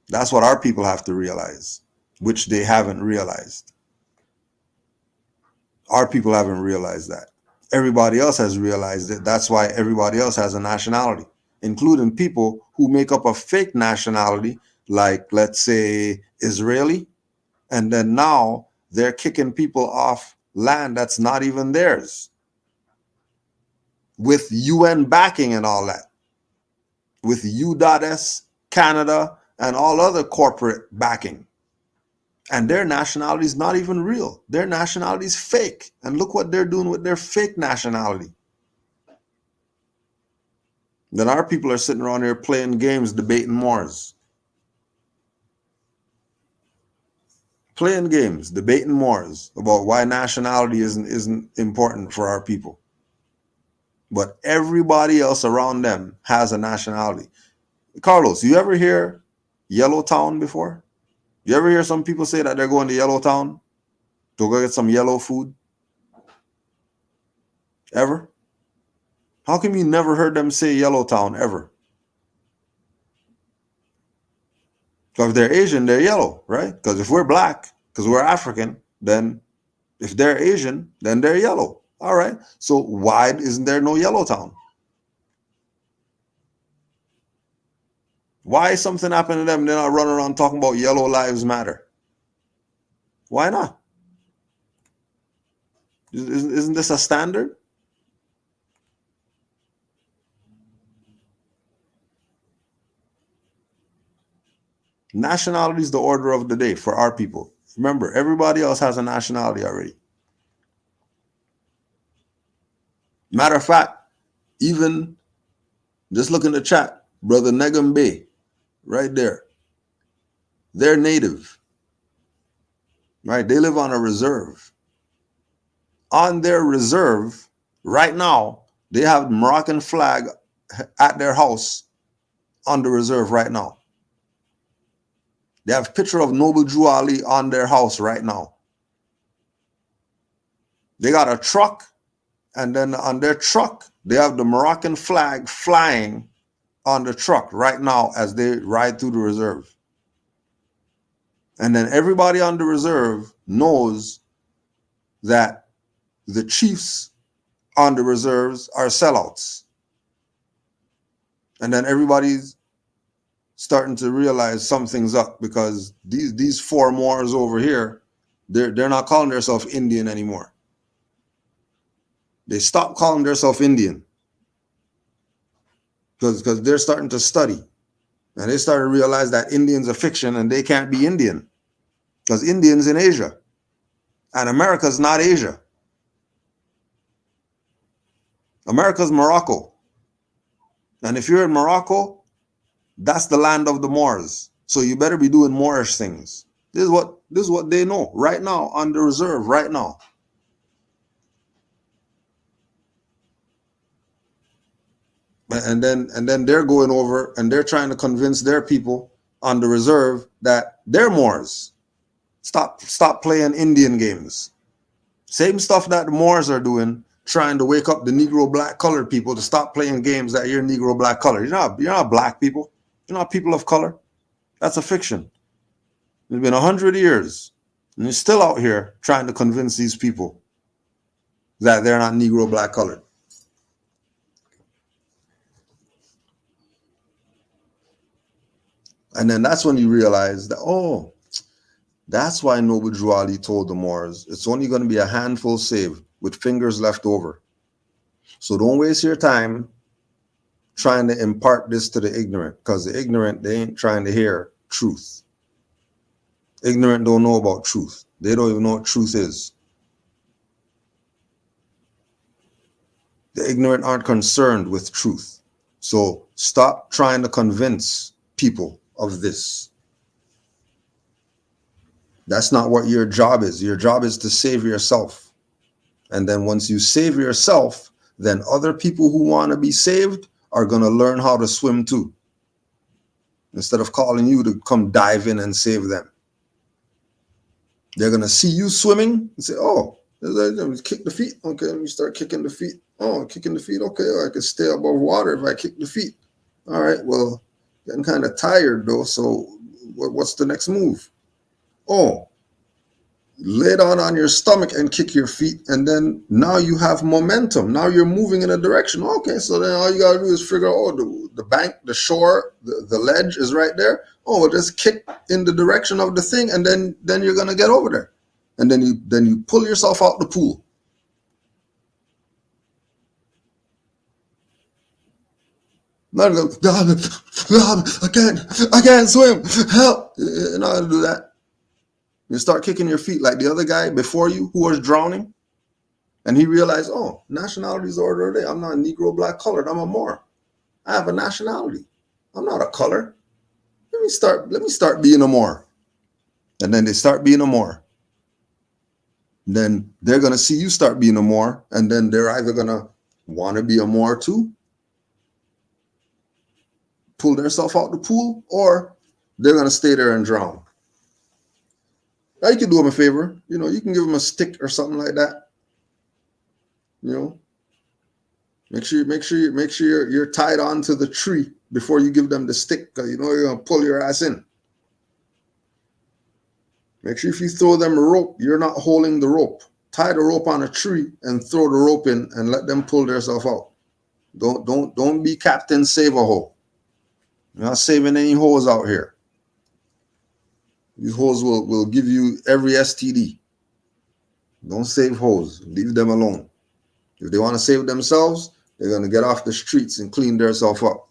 That's what our people have to realize, which they haven't realized. Our people haven't realized that. Everybody else has realized it. That's why everybody else has a nationality, including people who make up a fake nationality, like, let's say, Israeli, and then now they're kicking people off land that's not even theirs, with UN backing and all that, with U.S., Canada, and all other corporate backing. And their nationality is not even real. Their nationality is fake. And look what they're doing with their fake nationality. Then our people are sitting around here playing games, debating Moors. Playing games, debating Moors about why nationality isn't important for our people. But everybody else around them has a nationality. Carlos, you ever hear Yellowtown before? You ever hear some people say that they're going to Yellowtown to go get some yellow food? Ever? How come you never heard them say Yellowtown ever? Because if they're Asian, they're yellow, right? Because if we're black, because we're African, then If they're Asian, then they're yellow. All right. So why isn't there no yellow town? Why something happened to them? They're not running around talking about yellow lives matter. Why not? Isn't this a standard? Nationality is the order of the day for our people. Remember, everybody else has a nationality already. Matter of fact, even just look in the chat, Brother Negum Bay, right there. They're native, right? They live on a reserve. On their reserve, right now, they have the Moroccan flag at their house on the reserve right now. They have a picture of Noble Drew Ali on their house right now. They got a truck, and then on their truck, they have the Moroccan flag flying on the truck right now as they ride through the reserve. And then everybody on the reserve knows that the chiefs on the reserves are sellouts. And then everybody's starting to realize something's up, because these four Moors over here, they're not calling themselves Indian anymore. They stopped calling themselves Indian because they're starting to study. And they started to realize that Indian's a fiction and they can't be Indian, because Indian's in Asia and America's not Asia. America's Morocco. And if you're in Morocco, that's the land of the Moors. So you better be doing Moorish things. This is what they know right now on the reserve right now. And then they're going over and they're trying to convince their people on the reserve that they're Moors. Stop playing Indian games. Same stuff that the Moors are doing, trying to wake up the Negro black colored people to stop playing games that you're Negro black colored. You're not black people. You're not people of color. That's a fiction. It's been 100 years, and you're still out here trying to convince these people that they're not Negro black colored. And then that's when you realize that, oh, that's why Noble Drew Ali told the Moors, it's only going to be a handful saved with fingers left over. So don't waste your time trying to impart this to the ignorant, because the ignorant, they ain't trying to hear truth. Ignorant don't know about truth. They don't even know what truth is. The ignorant aren't concerned with truth. So stop trying to convince people of this. That's not what your job is. Your job is to save yourself. And then once you save yourself, then other people who want to be saved are going to learn how to swim too, instead of calling you to come dive in and save them. They're going to see you swimming and say, oh, kick the feet. Okay, let me start kicking the feet. Oh, kicking the feet. Okay, I can stay above water if I kick the feet. All right, well, getting kind of tired though. So what's the next move? Oh, lay down on your stomach and kick your feet. And then now you have momentum. Now you're moving in a direction. Okay, so then all you got to do is figure out, oh, the bank, the shore, the ledge is right there. Oh, well, just kick in the direction of the thing, and then you're going to get over there. And then you pull yourself out the pool. Not go, God, I can't swim. Help! You're not going to do that. You start kicking your feet like the other guy before you who was drowning. And he realized, oh, nationality is the order of the day. I'm not a Negro, black, colored. I'm a Moor. I have a nationality. I'm not a color. Let me start being a Moor. And then they start being a Moor. Then they're going to see you start being a Moor. And then they're either going to want to be a Moor too, pull themselves out the pool, or they're going to stay there and drown. Now you can do them a favor. You can give them a stick or something like that. Make sure you're tied onto the tree before you give them the stick, because you're gonna pull your ass in. Make sure if you throw them a rope, you're not holding the rope. tie the rope on a tree and throw the rope in and let them pull themselves out. Don't be Captain Save a Hoe. You're not saving any hoes out here. These hoes will give you every STD. Don't save hoes. Leave them alone. If they want to save themselves, they're going to get off the streets and clean themselves up.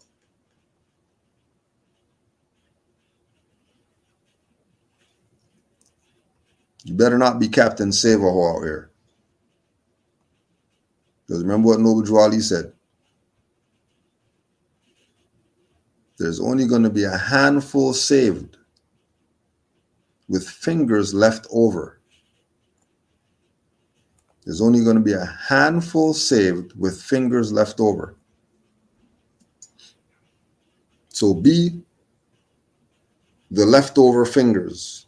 You better not be Captain Save a Hoe out here. Because remember what Noble Drew Ali said. There's only going to be a handful saved with fingers left over. There's only going to be a handful saved with fingers left over. So be the leftover fingers.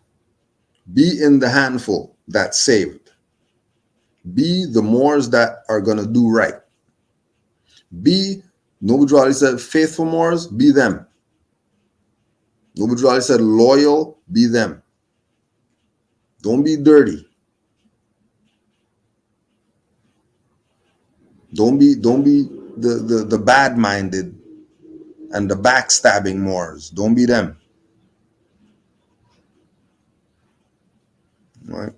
Be in the handful that's saved. Be the Moors that are going to do right. Be, Noble Drew Ali said, faithful Moors, be them. Noble Drew Ali said, loyal, be them. Don't be dirty. Don't be the bad-minded and the backstabbing Moors. Don't be them. Right?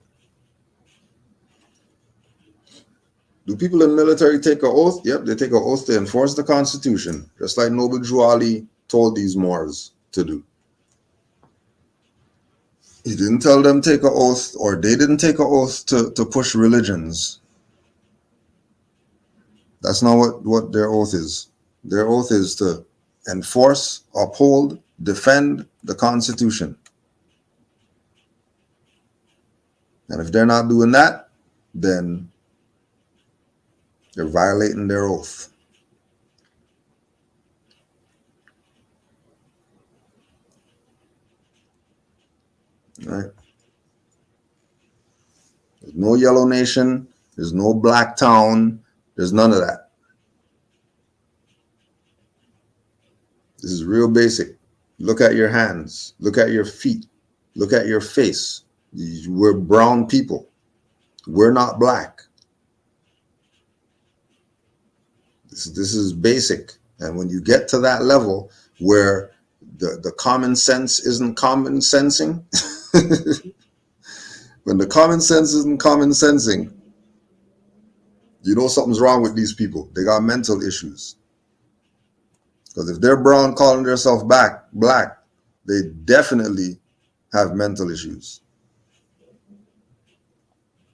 Do people in the military take an oath? Yep, they take an oath to enforce the Constitution, just like Noble Drew Ali told these Moors to do. He didn't tell them to take an oath, or they didn't take an oath to push religions. That's not what their oath is. Their oath is to enforce, uphold, defend the Constitution. And if they're not doing that, then they're violating their oath. Right? There's no yellow nation. There's no black town. There's none of that. This is real basic. Look at your hands. Look at your feet. Look at your face. We're brown people. We're not black. This is basic. And when you get to that level where the common sense isn't common sensing, when the common sense isn't common sensing, you know something's wrong with these people. They got mental issues. Because if they're brown calling themselves black, they definitely have mental issues.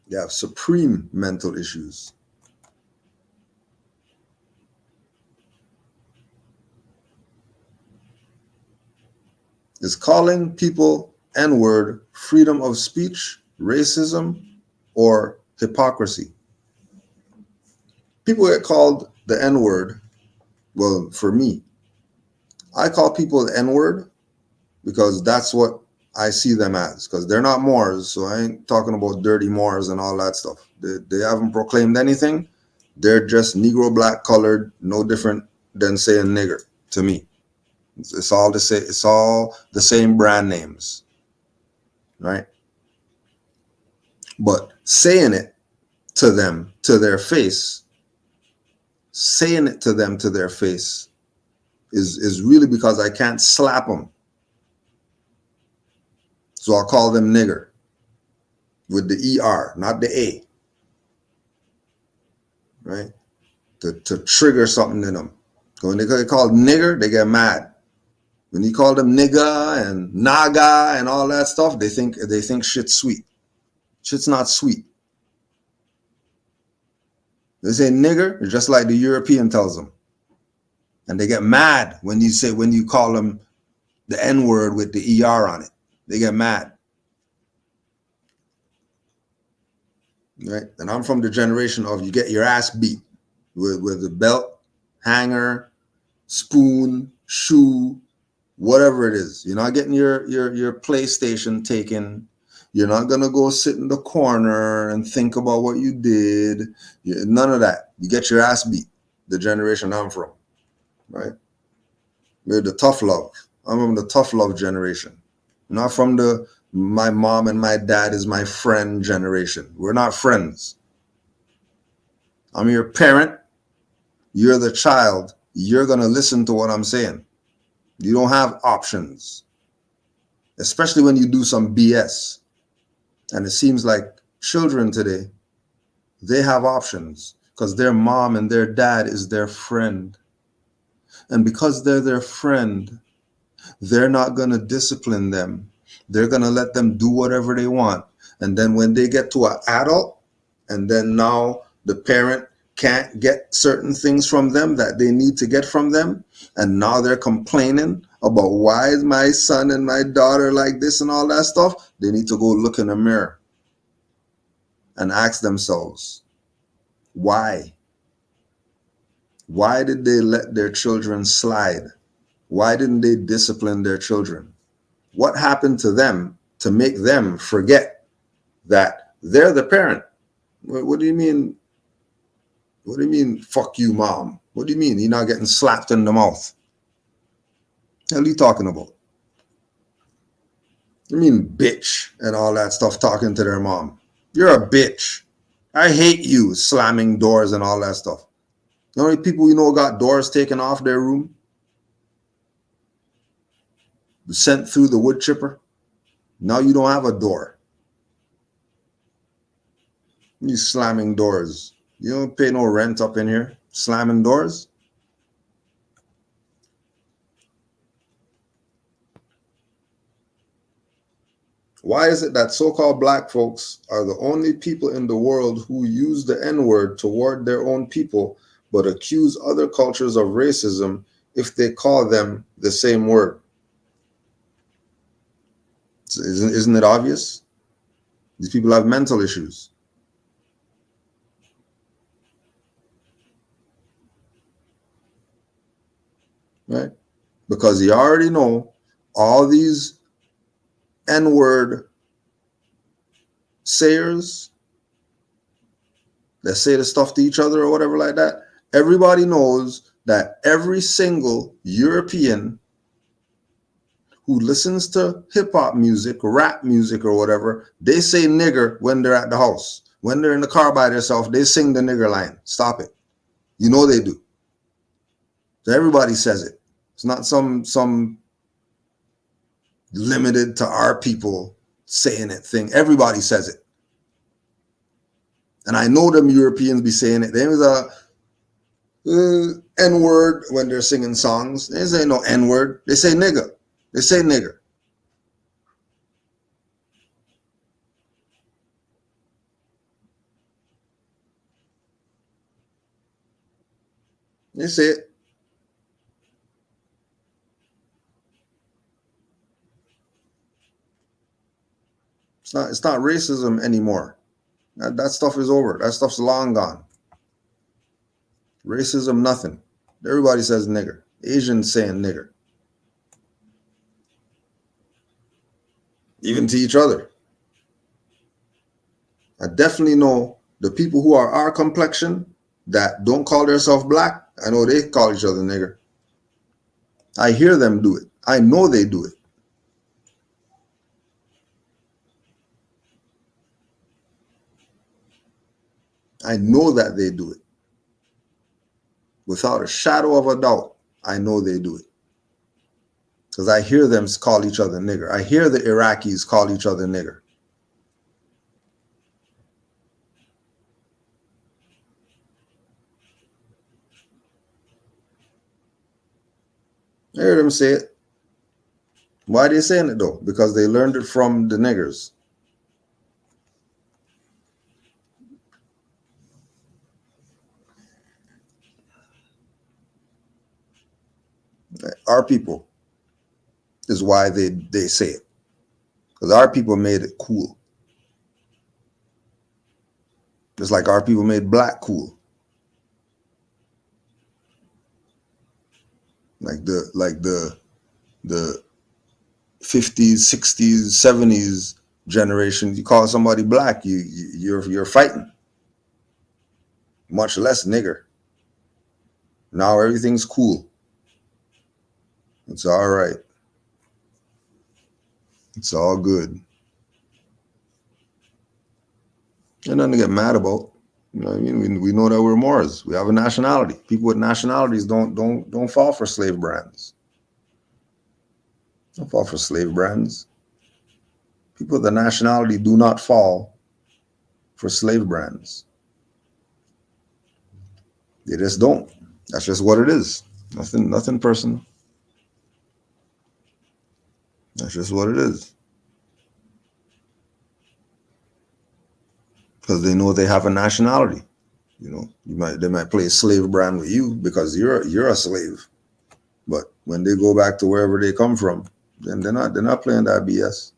They have supreme mental issues. Is calling people N-word freedom of speech, racism, or hypocrisy? People get called the N-word. Well, for me, I call people the N-word because that's what I see them as, because they're not Moors, so I ain't talking about dirty Moors and all that stuff. They haven't proclaimed anything. They're just Negro, black, colored, no different than saying nigger to me. It's all the same. It's all the same brand names, right? But saying it to them, to their face, saying it to them, to their face, is really because I can't slap them. So I'll call them nigger with the ER, not the A, right? To trigger something in them. When they get called nigger, they get mad. When you call them nigga and naga and all that stuff, they think shit's sweet. Shit's not sweet. They say nigger, it's just like the European tells them. And they get mad when you call them the N-word with the ER on it. They get mad. Right? And I'm from the generation of you get your ass beat with a belt, hanger, spoon, shoe, whatever it is. You're not getting your PlayStation taken. You're not going to go sit in the corner and think about what you did. None of that. You get your ass beat, the generation I'm from, right? We're the tough love. I'm from the tough love generation. Not from the my mom and my dad is my friend generation. We're not friends. I'm your parent. You're the child. You're going to listen to what I'm saying. You don't have options, especially when you do some BS. And it seems like children today, they have options because their mom and their dad is their friend. And because they're their friend, they're not going to discipline them. They're going to let them do whatever they want. And then when they get to an adult, and then now the parent can't get certain things from them that they need to get from them, and now they're complaining about why is my son and my daughter like this and all that stuff, they need to go look in the mirror and ask themselves, why? Why did they let their children slide? Why didn't they discipline their children? What happened to them to make them forget that they're the parent? What do you mean? What do you mean, fuck you, mom? What do you mean? You're not getting slapped in the mouth? What the hell are you talking about? You mean bitch and all that stuff talking to their mom? You're a bitch. I hate you slamming doors and all that stuff. The only people you know got doors taken off their room, sent through the wood chipper. Now you don't have a door. You slamming doors. You don't pay no rent up in here. Slamming doors. Why is it that so-called black folks are the only people in the world who use the N-word toward their own people, but accuse other cultures of racism if they call them the same word? Isn't it obvious? These people have mental issues. Right? Because you already know all these N-word sayers that say the stuff to each other or whatever like that. Everybody knows that every single European who listens to hip-hop music, rap music or whatever, they say nigger when they're at the house. When they're in the car by themselves, they sing the nigger line. Stop it. You know they do. So everybody says it. It's not some limited to our people saying it thing. Everybody says it. And I know them Europeans be saying it. There is a N-word when they're singing songs. They say no N-word. They say nigger. They say nigger. They say it. It's not racism anymore. That stuff is over. That stuff's long gone. Racism, nothing. Everybody says nigger. Asians saying nigger. Even to each other. I definitely know the people who are our complexion that don't call themselves black, I know they call each other nigger. I hear them do it. I know they do it. I know that they do it. Without a shadow of a doubt, I know they do it. Because I hear them call each other nigger. I hear the Iraqis call each other nigger. I hear them say it. Why are they saying it though? Because they learned it from the niggers. Our people is why they say it. Because our people made it cool. Just like our people made black cool. Like the 50s, 60s, 70s generation, you call somebody black, you're fighting. Much less nigger. Now everything's cool. It's all right. It's all good. And nothing to get mad about. You know what I mean? We know that we're Moors. We have a nationality. People with nationalities don't fall for slave brands. Don't fall for slave brands. People with the nationality do not fall for slave brands. They just don't. That's just what it is. Nothing personal. That's just what it is. Because they know they have a nationality. You know, they might play a slave brand with you because you're a slave. But when they go back to wherever they come from, then they're not playing that BS.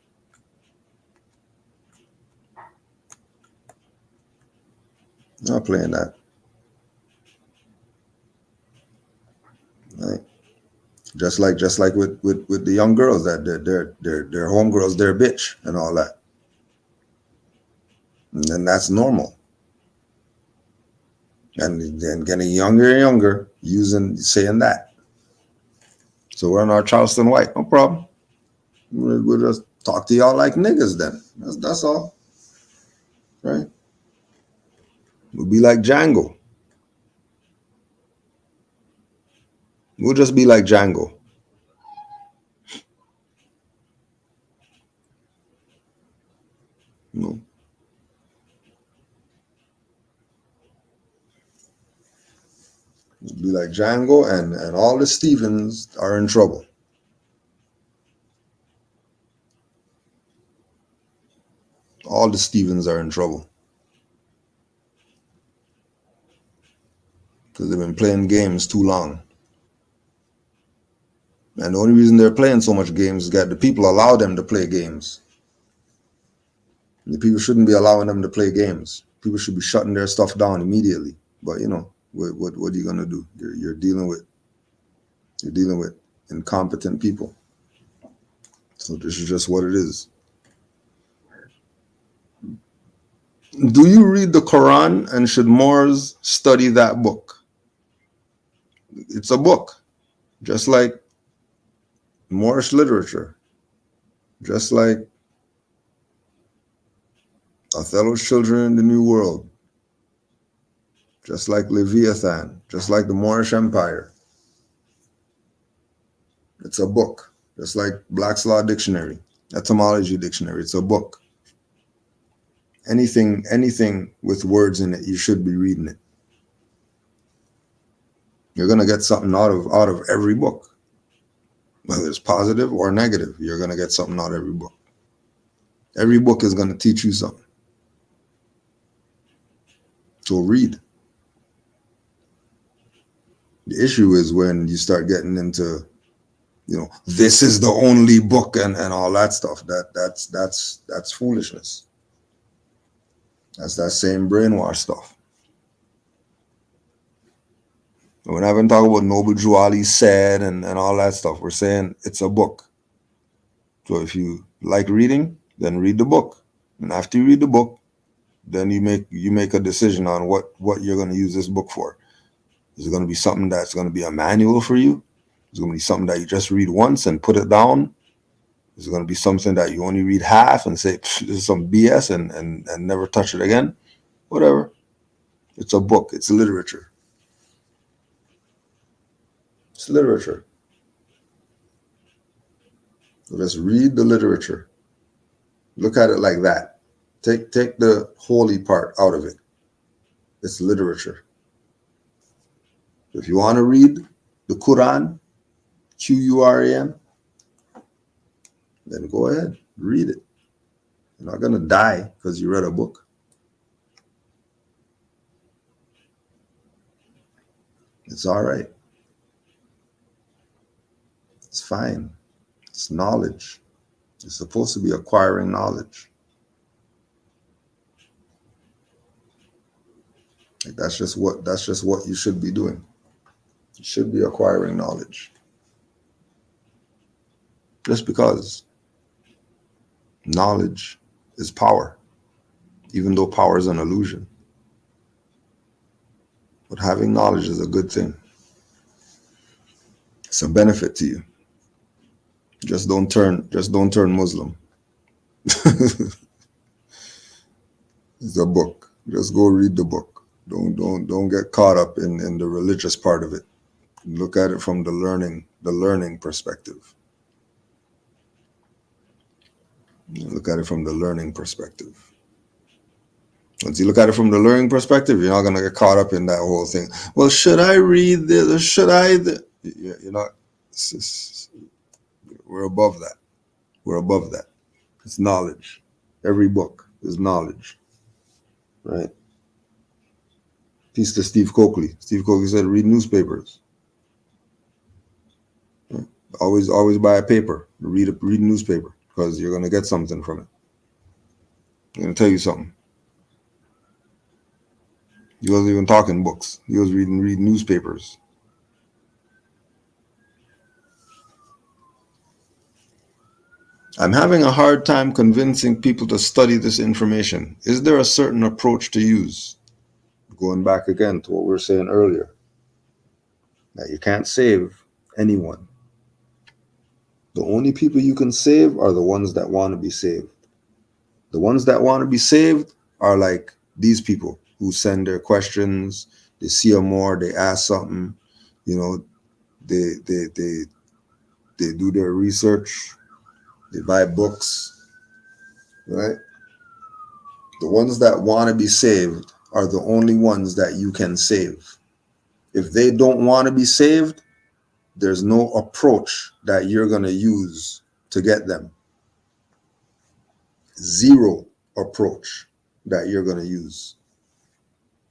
They're not playing that. Right? Just like with the young girls that they're homegirls, they're bitch and all that. And then that's normal. And then getting younger and younger, saying that. So we're on our Charleston White, no problem. We'll just talk to y'all like niggas then. That's all. Right? We'll be like Django. We'll just be like Django. You know? We'll be like Django, and all the Stevens are in trouble. All the Stevens are in trouble. Because they've been playing games too long. And the only reason they're playing so much games is that the people allow them to play games. The people shouldn't be allowing them to play games. People should be shutting their stuff down immediately. But you know, what are you gonna do? You're dealing with incompetent people. So this is just what it is. Do you read the Quran, and should Moors study that book? It's a book, just like Moorish literature, just like Othello's Children in the New World, just like Leviathan, just like the Moorish Empire. It's a book, just like Black's Law Dictionary, Etymology Dictionary. It's a book. Anything with words in it, you should be reading it. You're gonna get something out of every book, whether it's positive or negative. You're gonna get something out of every book. Every book is gonna teach you something. So read. The issue is when you start getting into, you know, this is the only book and all that stuff. That's foolishness. That's that same brainwash stuff. We're not even talking about Noble Drew Ali said and all that stuff. We're saying it's a book. So if you like reading, then read the book. And after you read the book, then you make a decision on what you're going to use this book for. Is it going to be something that's going to be a manual for you? Is it going to be something that you just read once and put it down? Is it going to be something that you only read half and say, this is some BS and never touch it again? Whatever. It's a book. It's literature. It's literature. So just read the literature. Look at it like that. Take the holy part out of it. It's literature. If you want to read the Quran, Quran, then go ahead, read it. You're not going to die because you read a book. It's all right. It's fine. It's knowledge. You're supposed to be acquiring knowledge. Like that's just what you should be doing. You should be acquiring knowledge. Just because knowledge is power, even though power is an illusion. But having knowledge is a good thing. It's a benefit to you. Just don't turn Muslim. It's a book. Just go read the book. Don't get caught up in the religious part of it. Look at it from the learning perspective. Look at it from the learning perspective. Once you look at it from the learning perspective, you're not going to get caught up in that whole thing. Well, should I read this or should I? You're not. We're above that. We're above that. It's knowledge. Every book is knowledge, right? Peace to Steve Coakley. Steve Coakley said, read newspapers. Right? Always buy a paper. Read a newspaper because you're going to get something from it. I'm going to tell you something. He wasn't even talking books. He was reading newspapers. I'm having a hard time convincing people to study this information. Is there a certain approach to use? Going back again to what we were saying earlier, that you can't save anyone. The only people you can save are the ones that want to be saved. The ones that want to be saved are like these people who send their questions, they see a more, they ask something, you know, they do their research, they buy books, right? The ones that want to be saved are the only ones that you can save. If they don't want to be saved, there's no approach that you're going to use to get them. Zero approach that you're going to use.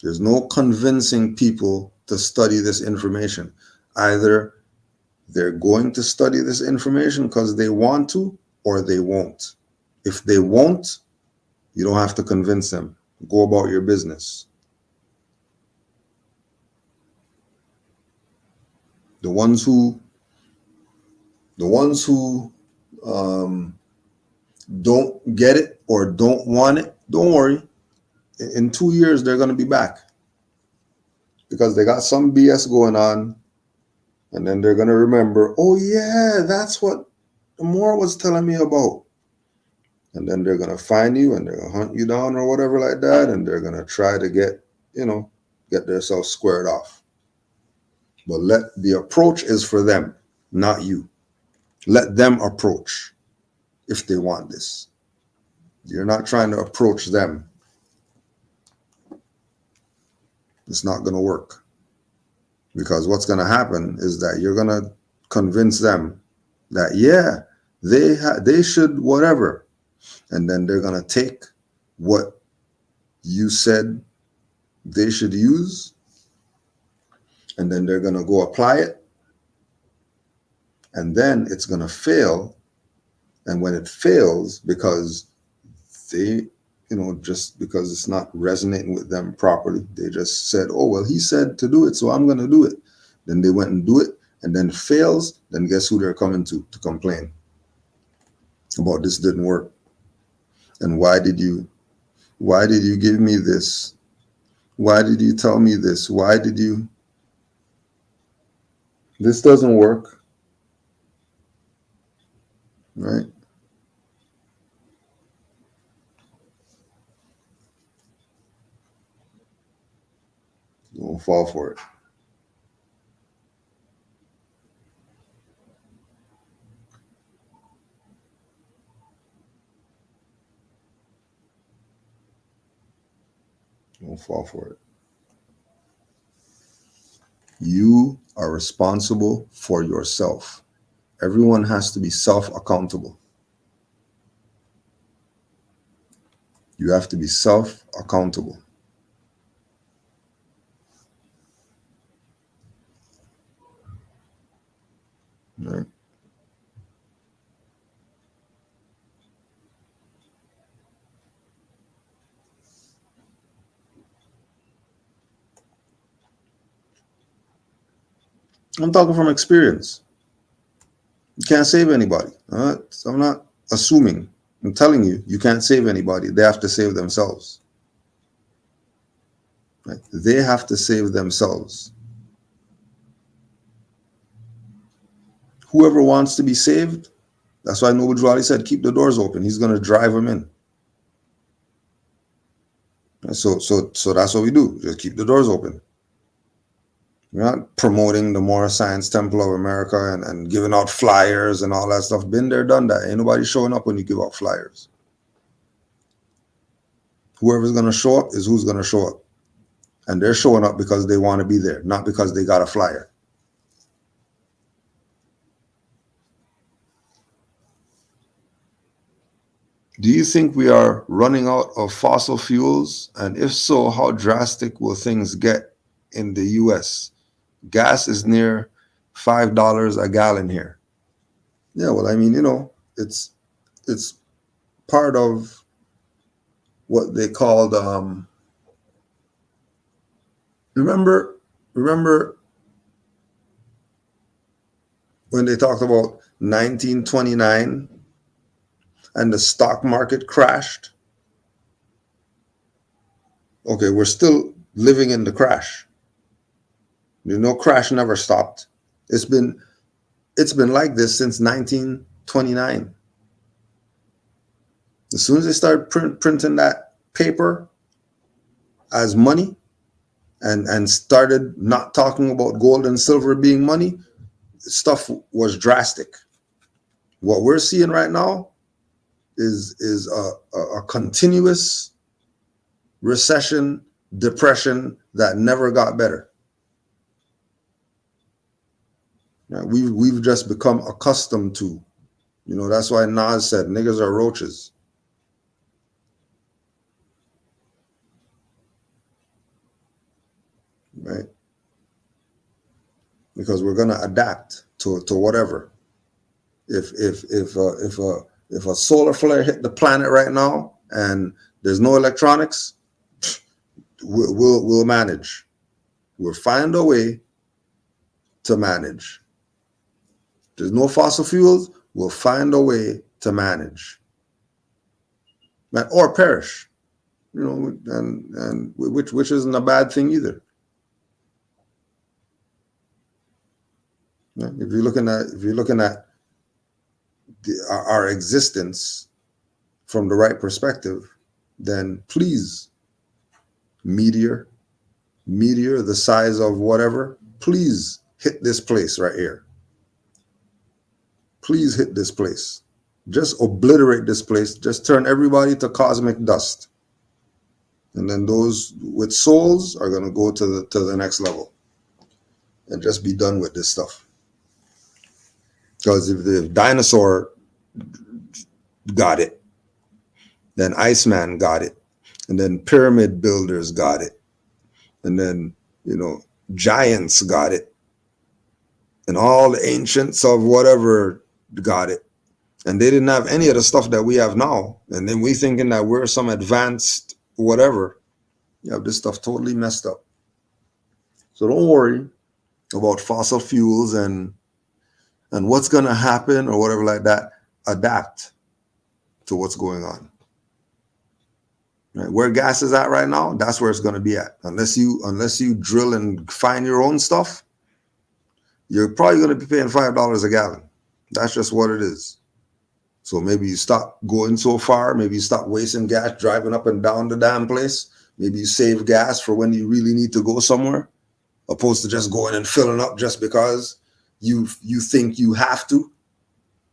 There's no convincing people to study this information. Either they're going to study this information because they want to, or they won't. If they won't, you don't have to convince them. Go about your business. The ones who don't get it or don't want it, don't worry. In 2 years, they're going to be back because they got some BS going on. And then they're going to remember, oh, yeah, that's what Moore was telling me about. And then they're going to find you and they're going to hunt you down or whatever like that. And they're going to try to get themselves squared off. But the approach is for them, not you. Let them approach if they want this. You're not trying to approach them. It's not going to work. Because what's going to happen is that you're going to convince them that, yeah, they should whatever. And then they're going to take what you said they should use, and then they're going to go apply it. And then it's going to fail. And when it fails, because they, just because it's not resonating with them properly, they just said, oh, well, he said to do it, so I'm going to do it. Then they went and do it, and then it fails. Then guess who they're coming to complain about this didn't work. And why did you give me this? Why did you tell me this? This doesn't work, right? Don't fall for it. Don't fall for it. You are responsible for yourself. Everyone has to be self-accountable. You have to be self-accountable. Right? I'm talking from experience. You can't save anybody. I'm not assuming. I'm telling you, you can't save anybody. They have to save themselves. Right? They have to save themselves. Whoever wants to be saved, that's why Noble Drew Ali said, keep the doors open. He's going to drive them in. So that's what we do. Just keep the doors open. We're not promoting the Moral Science Temple of America and giving out flyers and all that stuff. Been there, done that. Ain't nobody showing up when you give out flyers. Whoever's going to show up is who's going to show up. And they're showing up because they want to be there, not because they got a flyer. Do you think we are running out of fossil fuels? And if so, how drastic will things get in the US? Gas is near $5 a gallon here. Yeah, well, I mean, it's part of what they called remember when they talked about 1929 and the stock market crashed? Okay, we're still living in the crash. Crash never stopped. It's been like this since 1929. As soon as they started printing that paper as money and started not talking about gold and silver being money, stuff was drastic. What we're seeing right now is a continuous recession, depression that never got better. We've just become accustomed to, that's why Nas said niggas are roaches. Right? Because we're gonna adapt to whatever. If a solar flare hit the planet right now and there's no electronics, we'll manage. We'll find a way to manage. There's no fossil fuels, we'll find a way to manage. Or perish. And which isn't a bad thing either. If you're looking at our existence from the right perspective, then please, meteor the size of whatever, please hit this place right here. Please hit this place. Just obliterate this place. Just turn everybody to cosmic dust. And then those with souls are going to go to the next level and just be done with this stuff. Because if the dinosaur got it, then Iceman got it, and then pyramid builders got it, and then giants got it, and all the ancients of whatever got it, and they didn't have any of the stuff that we have now, and then we thinking that we're some advanced whatever. You have this stuff totally messed up. So don't worry about fossil fuels and what's going to happen or whatever like that. Adapt to what's going on. Right? Where gas is at right now, that's where it's going to be at. Unless you drill and find your own stuff, you're probably going to be paying $5 a gallon. That's just what it is. So maybe you stop going so far. Maybe you stop wasting gas driving up and down the damn place. Maybe you save gas for when you really need to go somewhere, opposed to just going and filling up just because you think you have to,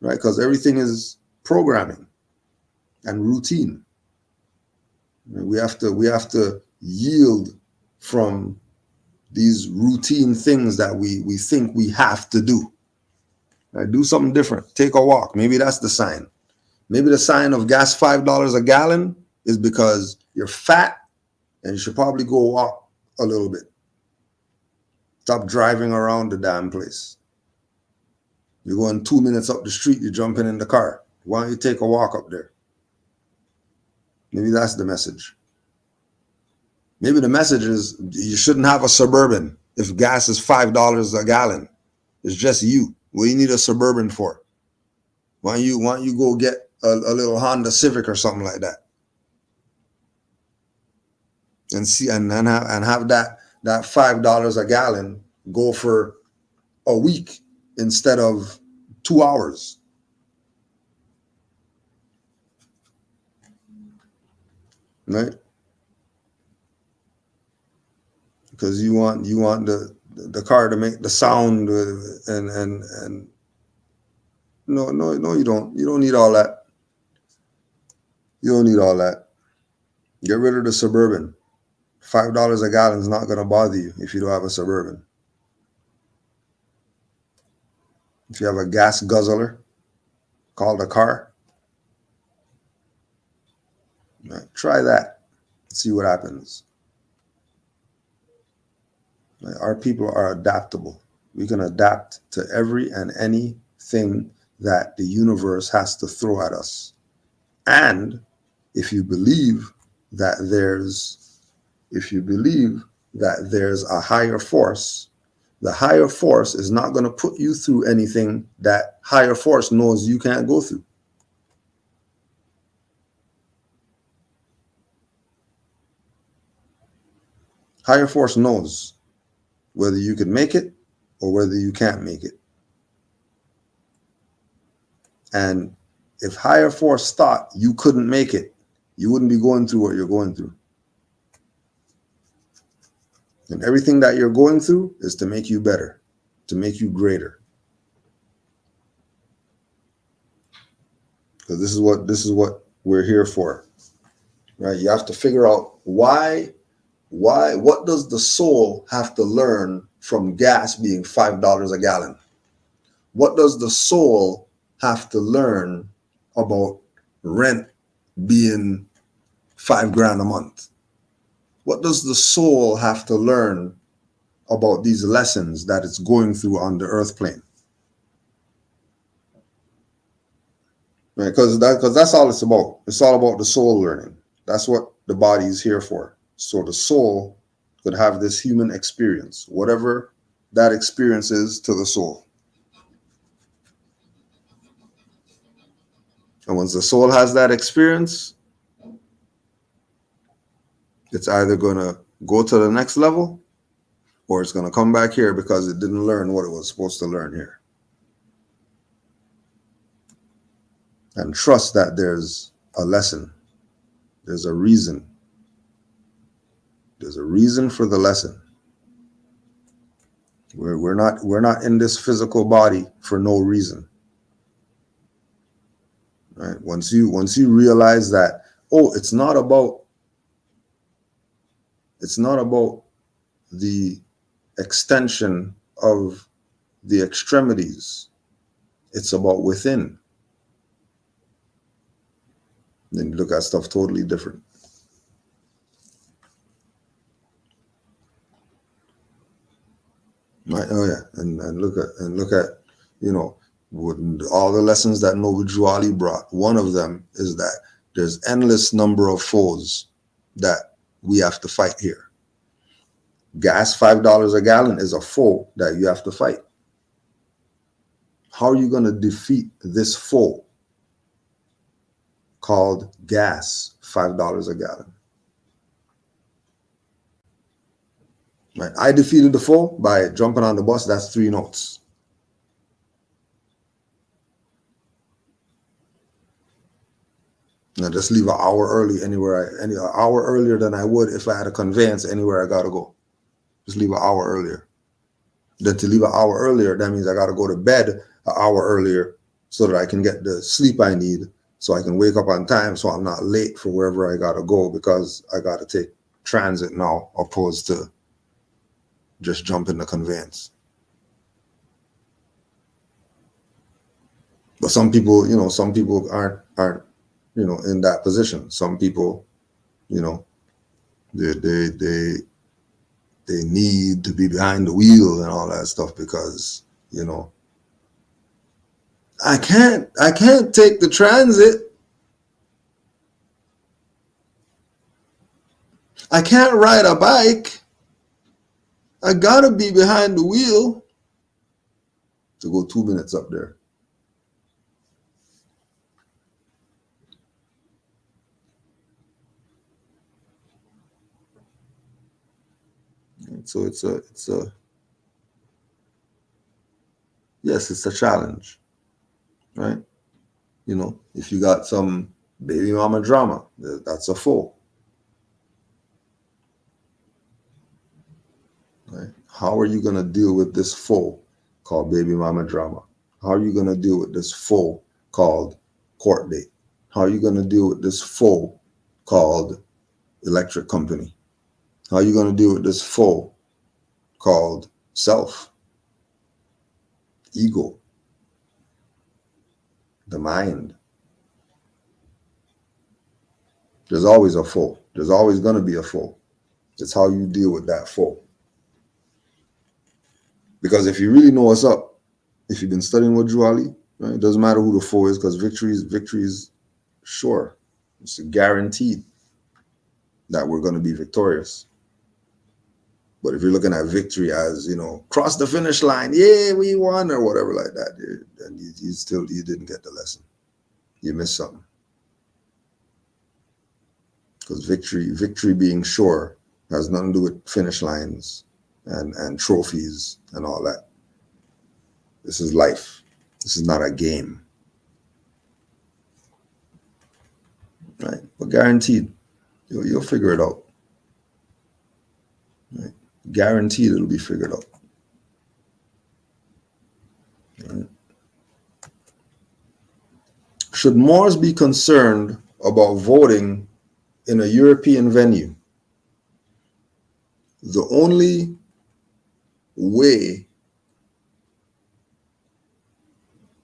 right? Because everything is programming and routine. We have to yield from these routine things that we think we have to do. Right? Do something different. Take a walk. Maybe that's the sign. Maybe the sign of gas $5 a gallon is because you're fat and you should probably go walk a little bit. Stop driving around the damn place. You're going 2 minutes up the street, you're jumping in the car. Why don't you take a walk up there? Maybe that's the message. Maybe the message is you shouldn't have a Suburban if gas is $5 a gallon. It's just you. What do you need a Suburban for? Why don't you go get a little Honda Civic or something like that? And see and have that $5 a gallon go for a week instead of 2 hours. Right? because you want the car to make the sound, and no, you don't need all that. You don't need all that. Get rid of the Suburban. $5 a gallon is not going to bother you if you don't have a Suburban. If you have a gas guzzler called a car, right, try that. See what happens. Right, our people are adaptable. We can adapt to every and anything that the universe has to throw at us. And if you believe that there's a higher force, the higher force is not going to put you through anything that higher force knows you can't go through. Higher force knows whether you can make it or whether you can't make it. And if higher force thought you couldn't make it, you wouldn't be going through what you're going through. And everything that you're going through is to make you better, to make you greater. Because this is what we're here for. Right? You have to figure out what does the soul have to learn from gas being $5 a gallon? What does the soul have to learn about rent being $5,000 a month? What does the soul have to learn about these lessons that it's going through on the earth plane? Right? Because that's all it's about. It's all about the soul learning. That's what the body is here for. So the soul could have this human experience, whatever that experience is to the soul. And once the soul has that experience, it's either going to go to the next level or it's going to come back here because it didn't learn what it was supposed to learn here. And trust that there's a lesson. There's a reason. There's a reason for the lesson. We're not in this physical body for no reason. Right? Once you realize that, it's not about the extension of the extremities. It's about within. Then you look at stuff totally different. Right? Oh yeah, and look at all the lessons that Noble Drew Ali brought. One of them is that there's endless number of foes that we have to fight here. Gas, $5 a gallon, is a foe that you have to fight. How are you going to defeat this foe called gas, $5 a gallon? Right? I defeated the foe by jumping on the bus. That's 3 notes. Now just leave an hour early an hour earlier than I would if I had a conveyance anywhere I gotta go. Just leave an hour earlier. Then to leave an hour earlier, that means I gotta go to bed an hour earlier so that I can get the sleep I need, so I can wake up on time, so I'm not late for wherever I gotta go because I gotta take transit now, opposed to just jump in the conveyance. But some people aren't in that position. Some people, they need to be behind the wheel and all that stuff because, I can't take the transit. I can't ride a bike. I gotta be behind the wheel. To go 2 minutes up there. So it's a challenge, right? If you got some baby mama drama, that's a foe. How are you going to deal with this foe called baby mama drama? How are you going to deal with this foe called court date? How are you going to deal with this foe called electric company? How are you going to deal with this foe called self, ego, the mind? There's always a foe. There's always going to be a foe. It's how you deal with that foe. Because if you really know what's up, if you've been studying with Drew Ali, right, it doesn't matter who the foe is, because victory is sure. It's guaranteed that we're going to be victorious. But if you're looking at victory as, cross the finish line, yeah, we won, or whatever like that, then you didn't get the lesson. You missed something. Because victory being sure has nothing to do with finish lines and trophies and all that. This is life. This is not a game. Right? But guaranteed, you'll figure it out. Right? Guaranteed it'll be figured out. Right? Should Moors be concerned about voting in a European venue? The only way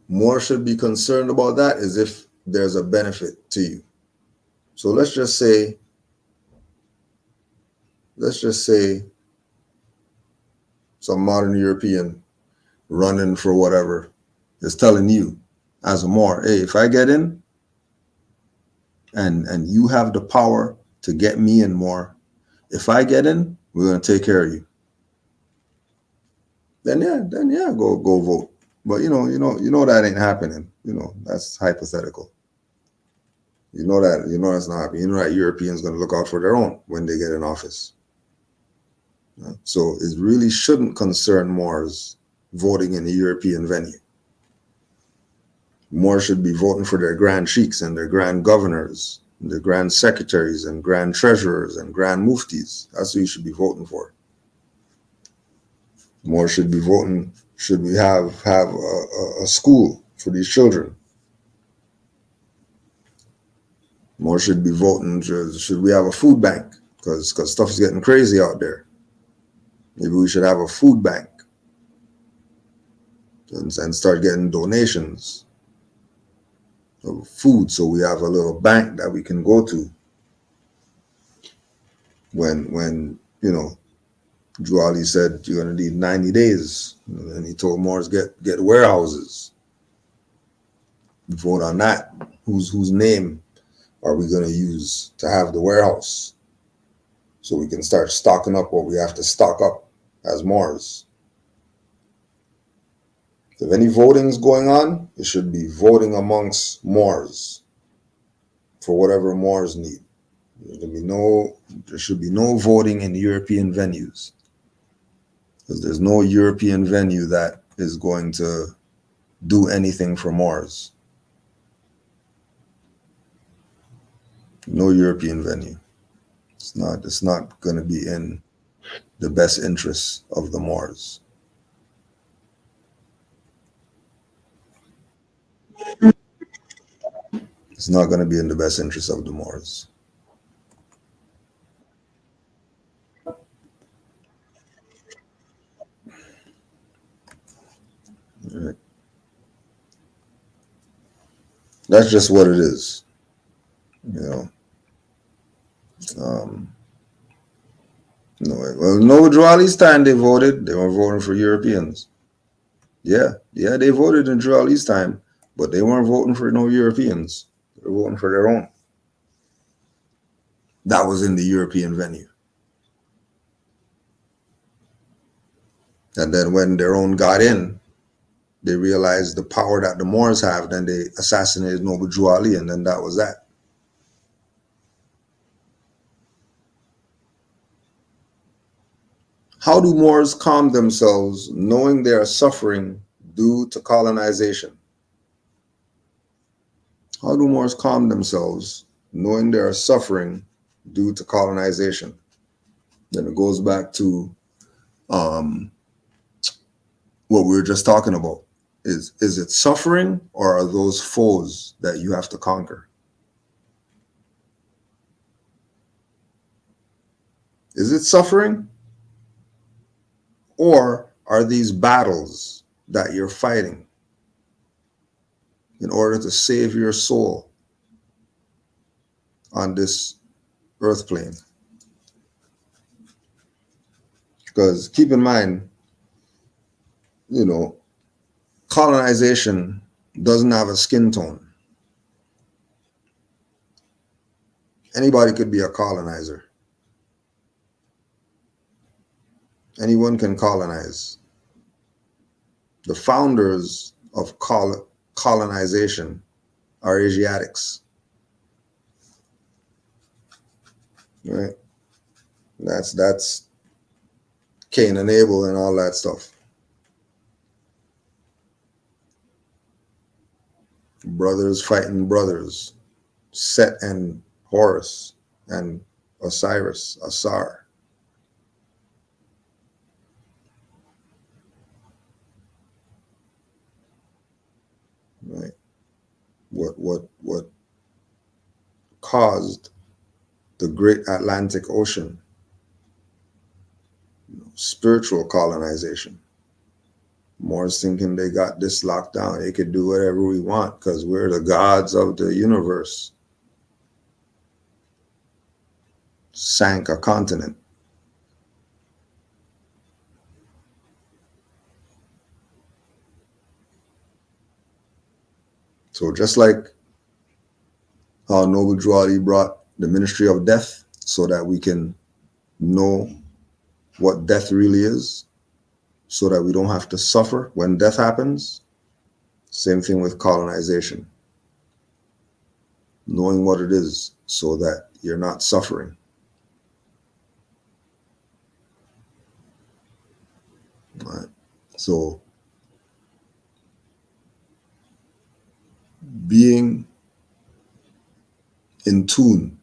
Moors should be concerned about that is if there's a benefit to you. So let's just say some modern European running for whatever is telling you as a Moor, hey, if I get in and you have the power to get me in more, if I get in, we're going to take care of you. Then yeah, go vote. But you know that ain't happening. That's hypothetical. You know that's not happening. You know that Europeans going to look out for their own when they get in office. So it really shouldn't concern Moors voting in a European venue. Moors should be voting for their grand sheikhs and their grand governors, and their grand secretaries and grand treasurers and grand muftis. That's who you should be voting for. Moors should be voting. Should we have a school for these children? Moors should be voting. Should we have a food bank? Because stuff is getting crazy out there. Maybe we should have a food bank and start getting donations of food, so we have a little bank that we can go to when Drew Ali said you're going to need 90 days, and he told Moors get warehouses. Vote on that. Whose name are we going to use to have the warehouse, so we can start stocking up what we have to stock up as Moors? If any voting's going on, it should be voting amongst Moors for whatever Moors need. There should be no voting in European venues, because there's no European venue that is going to do anything for Moors. No European venue. It's not going to be in the best interests of the Moors. It's not going to be in the best interest of the Moors. Right. That's just what it is. No, Drew Ali's time they voted. They were voting for Europeans. Yeah, they voted in Drew Ali's time, but they weren't voting for no Europeans. They were voting for their own. That was in the European venue. And then when their own got in, they realized the power that the Moors have. Then they assassinated Noble Drew Ali, and then that was that. How do Moors calm themselves knowing they are suffering due to colonization? How do Moors calm themselves knowing they are suffering due to colonization? Then it goes back to what we were just talking about. Is it suffering, or are those foes that you have to conquer? Is it suffering, or are these battles that you're fighting in order to save your soul on this earth plane? Because keep in mind, colonization doesn't have a skin tone. Anybody could be a colonizer. Anyone can colonize. The founders of colonization are Asiatics, right? That's Cain and Abel and all that stuff. Brothers fighting brothers, Set and Horus and Osiris, Asar. Right? What caused the great Atlantic Ocean? Spiritual colonization. Moors thinking they got this locked down. They could do whatever we want because we're the gods of the universe. Sank a continent. So just like how Noble Drew Ali brought the ministry of death so that we can know what death really is, so that we don't have to suffer when death happens. Same thing with colonization. Knowing what it is so that you're not suffering. Right. So being in tune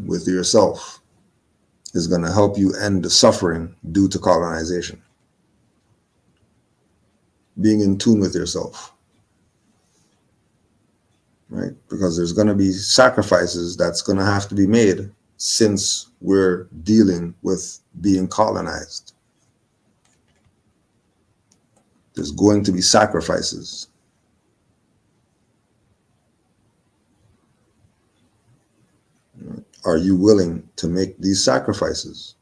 with yourself is going to help you end the suffering due to colonization. Being in tune with yourself, right? Because there's going to be sacrifices that's going to have to be made since we're dealing with being colonized. There's going to be sacrifices. Are you willing to make these sacrifices?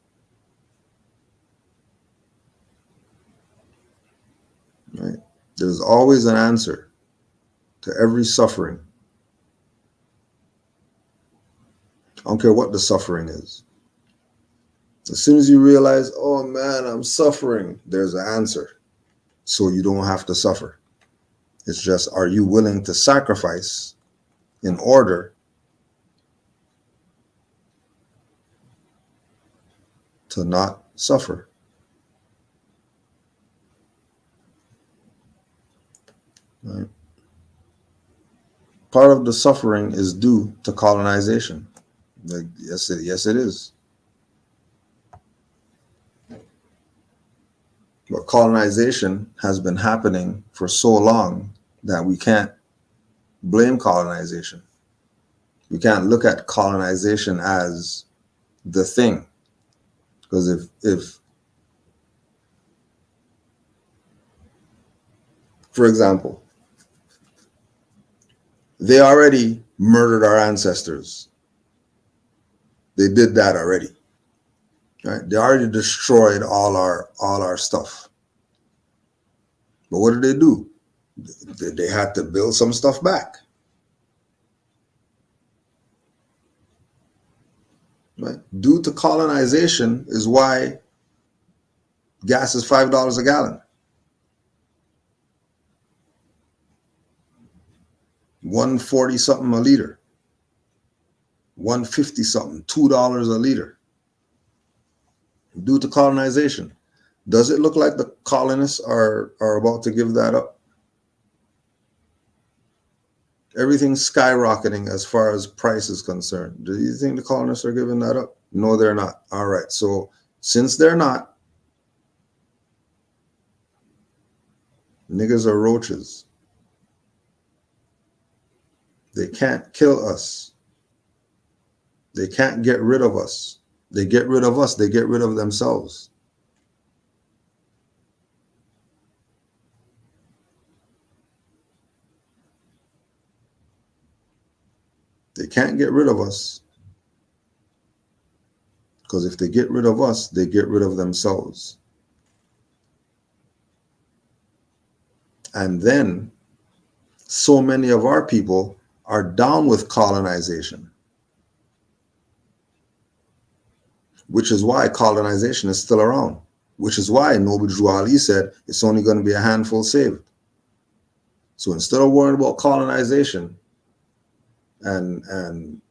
Right? There's always an answer to every suffering. I don't care what the suffering is. As soon as you realize, oh man, I'm suffering, there's an answer. So you don't have to suffer. It's just, are you willing to sacrifice in order to not suffer? Right? Part of the suffering is due to colonization. Yes, it is. But colonization has been happening for so long that we can't blame colonization. We can't look at colonization as the thing. Because if for example, they already murdered our ancestors. They did that already. Right? They already destroyed all our stuff. But what did they do? They had to build some stuff back. Right? Due to colonization is why gas is $5 a gallon. 140 something a liter. 150 something, $2 a liter. Due to colonization. Does it look like the colonists are about to give that up? Everything's skyrocketing as far as price is concerned. Do you think the colonists are giving that up? No, they're not. All right. So since they're not, niggas are roaches. They can't kill us. They can't get rid of us. They get rid of us, they get rid of themselves. They can't get rid of us, because if they get rid of us, they get rid of themselves. And then so many of our people are down with colonization, which is why colonization is still around, which is why Noble Drew Ali said it's only going to be a handful saved. So instead of worrying about colonization and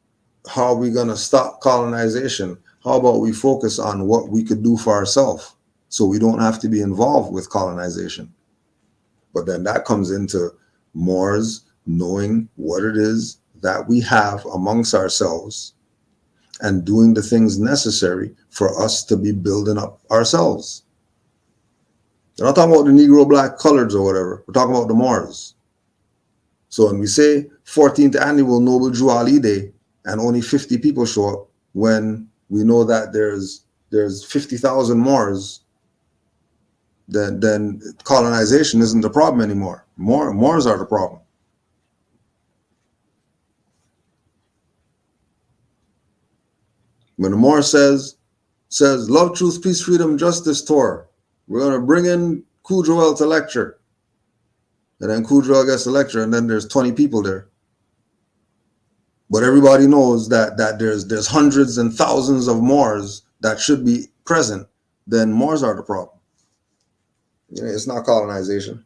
how are we going to stop colonization, how about we focus on what we could do for ourselves so we don't have to be involved with colonization? But then that comes into Moors knowing what it is that we have amongst ourselves and doing the things necessary for us to be building up ourselves. We're not talking about the Negro, black, coloreds or whatever. We're talking about the Moors. So when we say 14th annual Noble Drew Ali Day and only 50 people show up, when we know that there's 50,000 Moors, then colonization isn't the problem anymore. Moors are the problem. When the Moor says love, truth, peace, freedom, justice, Torah, we're going to bring in Kudroel to lecture. And then Kudroel gets to lecture, and then there's 20 people there. But everybody knows that there's hundreds and thousands of Moors that should be present. Then Moors are the problem. You know, it's not colonization.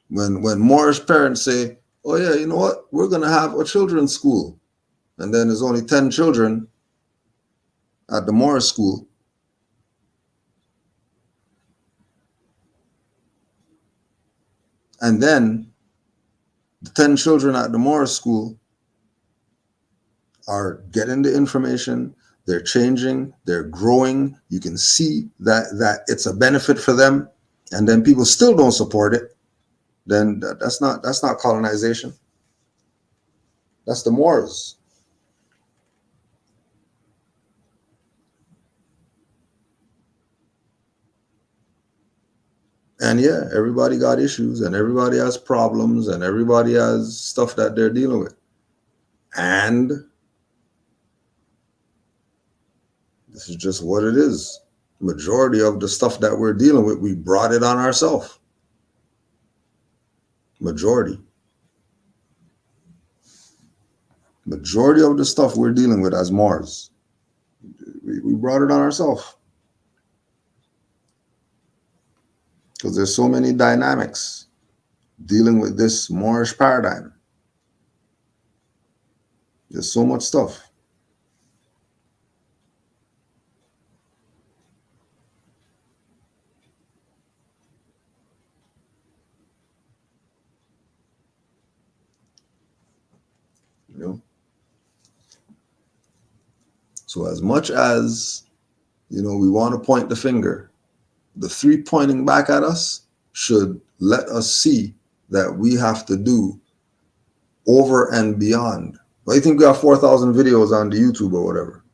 When Moorish parents say, oh yeah, you know what, we're going to have a children's school, and then there's only 10 children at the Moorish school, and then the 10 children at the Moorish school are getting the information, they're changing, they're growing, you can see that it's a benefit for them, and then people still don't support it, then that's not colonization. That's the Moors. And yeah, everybody got issues and everybody has problems and everybody has stuff that they're dealing with. And this is just what it is. Majority of the stuff that we're dealing with, we brought it on ourselves. Majority of the stuff we're dealing with as Moors, we brought it on ourselves. Because there's so many dynamics dealing with this Moorish paradigm. There's so much stuff. You know? So as much as, you know, we want to point the finger, the three pointing back at us should let us see that we have to do over and beyond. But I think we have 4,000 videos on the YouTube or whatever.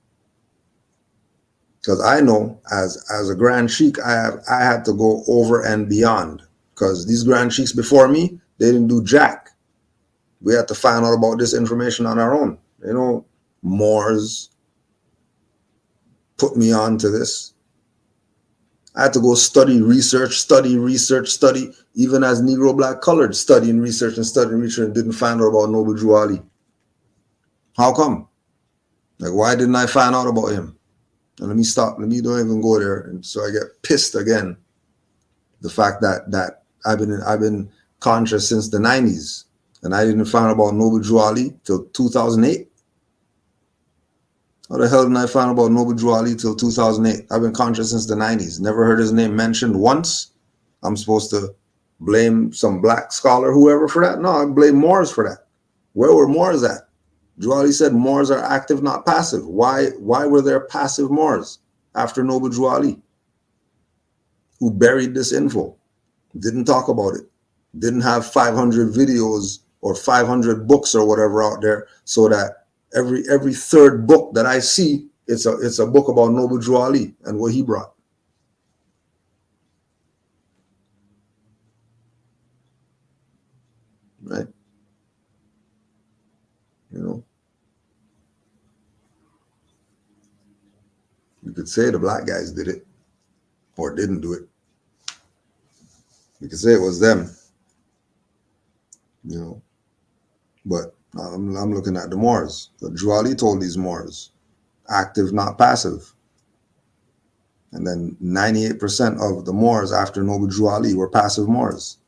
Because I know as a Grand Sheik, I had to go over and beyond. Because these Grand Sheiks before me, they didn't do jack. We had to find out about this information on our own. You know, Moors put me on to this. I had to go study, research, even as Negro, black, colored, studying, research, and didn't find out about Noble Drew Ali. How come? Like, why didn't I find out about him? And let me stop. Let me don't even go there. And so I get pissed again. The fact that I've been conscious since the 90s, and I didn't find out about Noble Drew Ali till 2008. How the hell didn't I find out about Noble Drew Ali till 2008? I've been conscious since the 90s. Never heard his name mentioned once. I'm supposed to blame some black scholar, whoever for that. No, I blame Moors for that. Where were Moors at? Juali said Moors are active, not passive. Why were there passive Moors after Noble Juali, who buried this info, didn't talk about it, didn't have 500 videos or 500 books or whatever out there, so that every third book that I see, it's a book about Noble Juali and what he brought. Right? You know, you could say the black guys did it or didn't do it. You could say it was them, you know, but I'm looking at the Moors. But Juali told these Moors, active, not passive. And then 98% of the Moors after Noble Juali were passive Moors.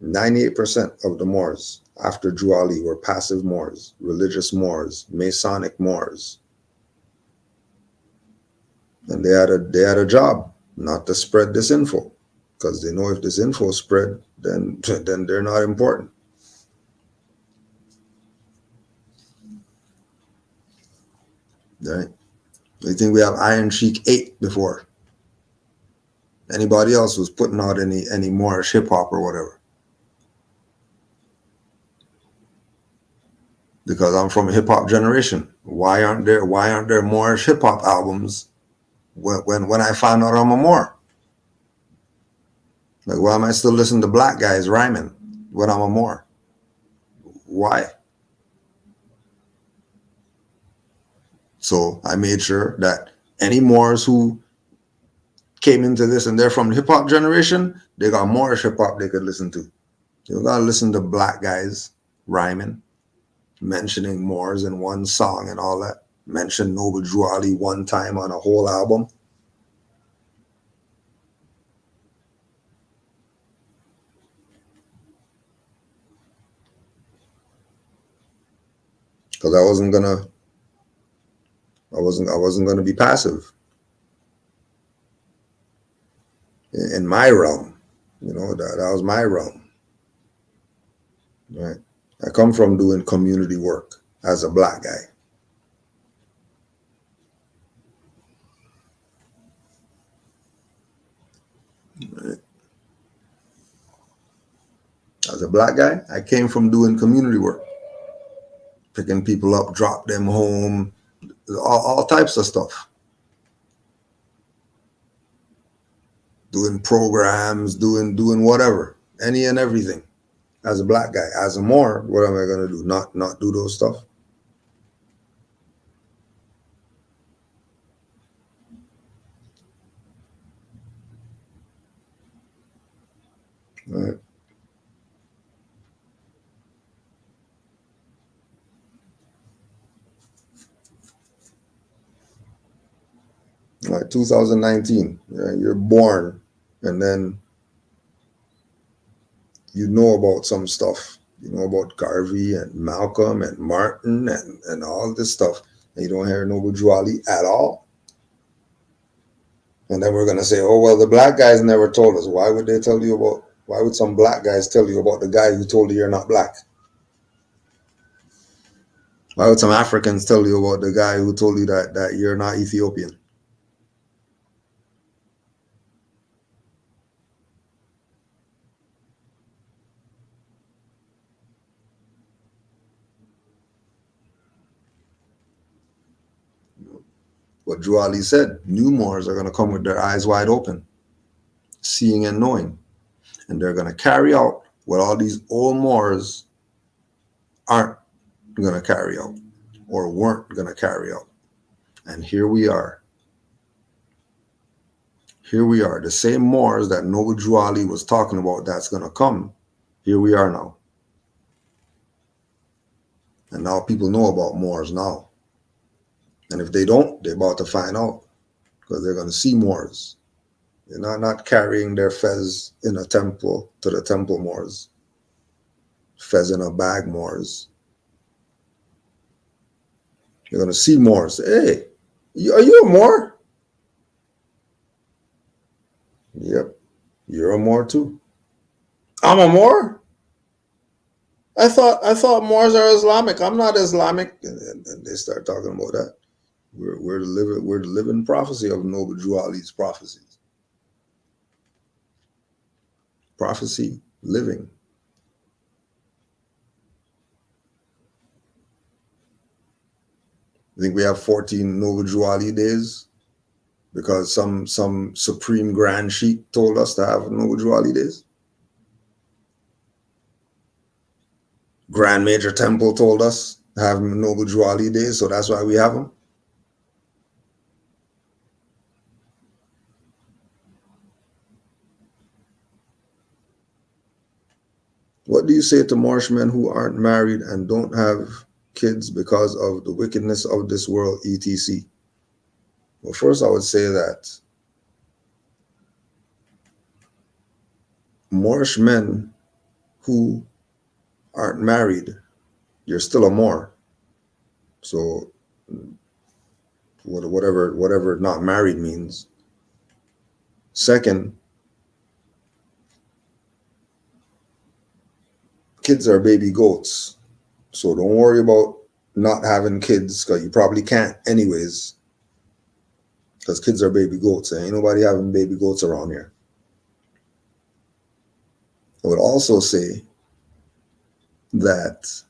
"98% of the Moors after Juali were passive Moors, religious Moors, Masonic Moors. And they had a job, not to spread this info, because they know if this info spread, then they're not important. Right? You think we have Iron Sheik 8 before anybody else was putting out any Moorish hip hop or whatever? Because I'm from a hip hop generation. Why aren't there Moorish hip hop albums when I found out I'm a Moor? Like, why am I still listening to black guys rhyming when I'm a Moor? Why? So I made sure that any Moors who came into this and they're from the hip hop generation, they got Moorish hip hop they could listen to. You don't gotta listen to black guys rhyming, mentioning Moors in one song and all that. Mention Noble Juali one time on a whole album. Because I wasn't gonna be passive in my realm. You know, that was my realm. Right. I come from doing community work as a black guy. Right. As a black guy, I came from doing community work, picking people up, drop them home, all types of stuff. Doing programs, doing whatever, any and everything. As a black guy, as a Moor, what am I gonna do? Not do those stuff? All right. Like 2019, right? You're born, and then you know about some stuff. You know about Garvey and Malcolm and Martin and all this stuff, and you don't hear Noble Juali at all. And then we're gonna say, oh well, the black guys never told us. Why would they tell you about? Why would some black guys tell you about the guy who told you you're not black? Why would some Africans tell you about the guy who told you that you're not Ethiopian? What Juali said, new Moors are going to come with their eyes wide open, seeing and knowing. And they're going to carry out what all these old Moors aren't going to carry out or weren't going to carry out. And here we are. Here we are. The same Moors that Noble Juali was talking about that's going to come. Here we are now. And now people know about Moors now. And if they don't, they're about to find out, because they're going to see Moors. They're not carrying their fez in a temple to the temple Moors. Fez in a bag Moors. You're going to see Moors. Hey, Are you a Moor? Yep. You're a Moor too. I'm a Moor? I thought Moors are Islamic. I'm not Islamic. And they start talking about that. We're the living prophecy of Noble Drew Ali's prophecies. Prophecy, living. I think we have 14 Noble Drew Ali days because some supreme grand sheik told us to have Noble Drew Ali days. Grand Major Temple told us to have Noble Drew Ali days, so that's why we have them. What do you say to Marshmen who aren't married and don't have kids because of the wickedness of this world, etc.? Well, first I would say that Moorish men who aren't married, you're still a Moor. So whatever not married means. Second, kids are baby goats. So don't worry about not having kids because you probably can't anyways. Because kids are baby goats. And ain't nobody having baby goats around here. I would also say that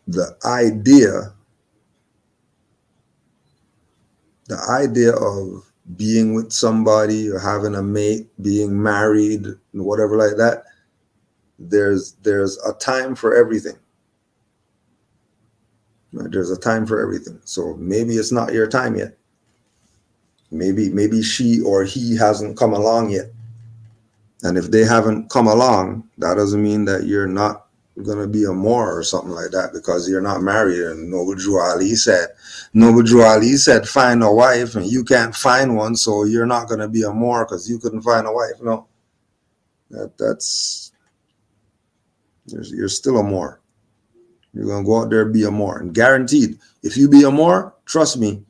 the idea of being with somebody or having a mate, being married, whatever like that, there's a time for everything. Right? There's a time for everything. So maybe it's not your time yet. Maybe she or he hasn't come along yet. And if they haven't come along, that doesn't mean that you're not going to be a Moor or something like that because you're not married. And Noble Drew Ali said, find a wife and you can't find one, so you're not going to be a Moor because you couldn't find a wife. No, you're still a Moor. You're going to go out there and be a Moor. And guaranteed, if you be a Moor, trust me,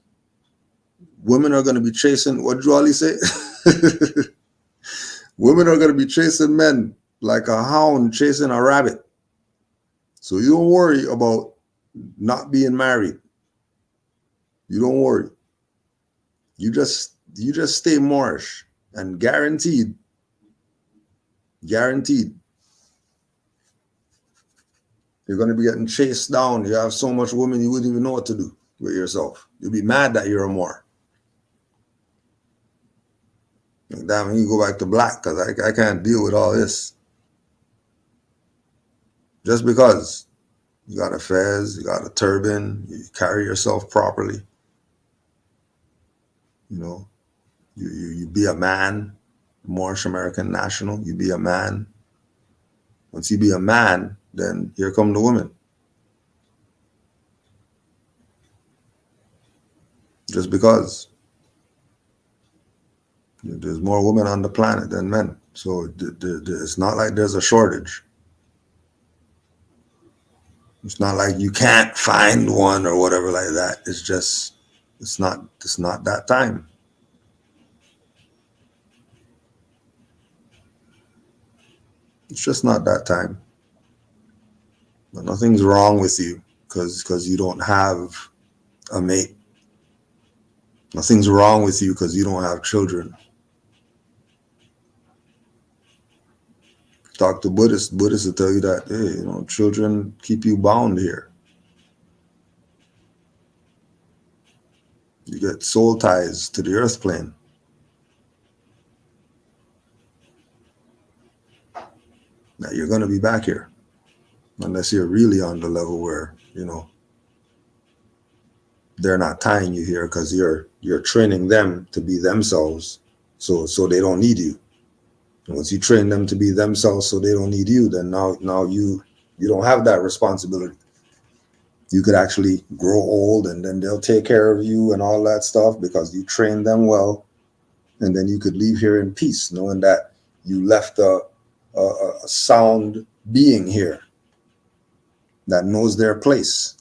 women are going to be chasing, what Drew Ali say? Women are going to be chasing men like a hound chasing a rabbit. So you don't worry about not being married. You don't worry. You just stay Moorish and guaranteed, you're going to be getting chased down. You have so much women you wouldn't even know what to do with yourself. You'll be mad that you're a Moor. Damn, you go back to black because I can't deal with all this. Just because you got a fez, you got a turban, you carry yourself properly. You know, you be a man, Moorish American national, you be a man. Once you be a man, then here come the women. Just because there's more women on the planet than men. So it's not like there's a shortage. It's not like you can't find one or whatever like that. It's just, it's not that time. It's just not that time. But nothing's wrong with you because you don't have a mate. Nothing's wrong with you because you don't have children. Talk to Buddhists. Buddhists will tell you that, hey, children keep you bound here. You get soul ties to the earth plane. That you're going to be back here. Unless you're really on the level where, they're not tying you here because you're training them to be themselves so they don't need you. And once you train them to be themselves so they don't need you, then now you don't have that responsibility. You could actually grow old and then they'll take care of you and all that stuff because you trained them well. And then you could leave here in peace, knowing that you left a sound being here that knows their place.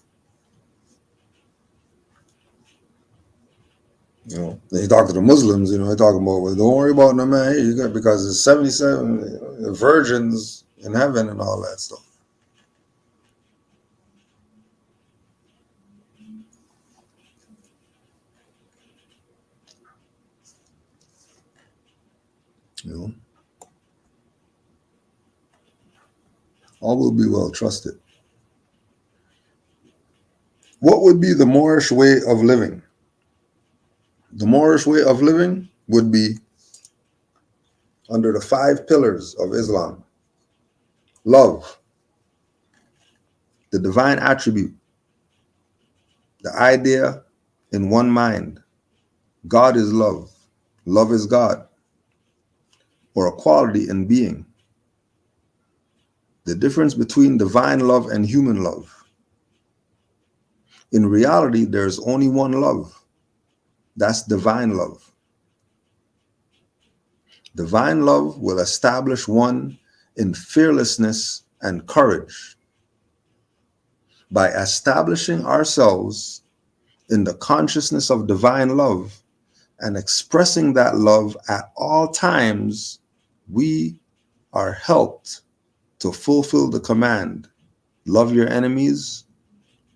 You know, then you talk to the Muslims, you know, they talk about, well, don't worry about no man, you got, because there's 77 virgins in heaven and all that stuff. You know, all will be well, trust it. What would be the Moorish way of living? The Moorish way of living would be under the 5 pillars of Islam. Love, the divine attribute, the idea in one mind. God is love. Love is God, or a quality in being. The difference between divine love and human love. In reality, there's only one love. That's divine love. Divine love will establish one in fearlessness and courage. By establishing ourselves in the consciousness of divine love and expressing that love at all times, we are helped to fulfill the command: love your enemies,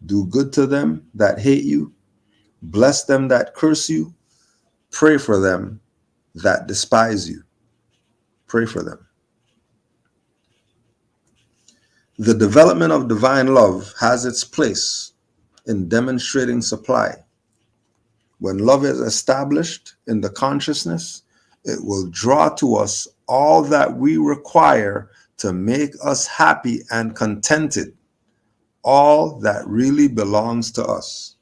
do good to them that hate you, bless them that curse you, pray for them that despise you. Pray for them. The development of divine love has its place in demonstrating supply. When love is established in the consciousness, it will draw to us all that we require to make us happy and contented, all that really belongs to us.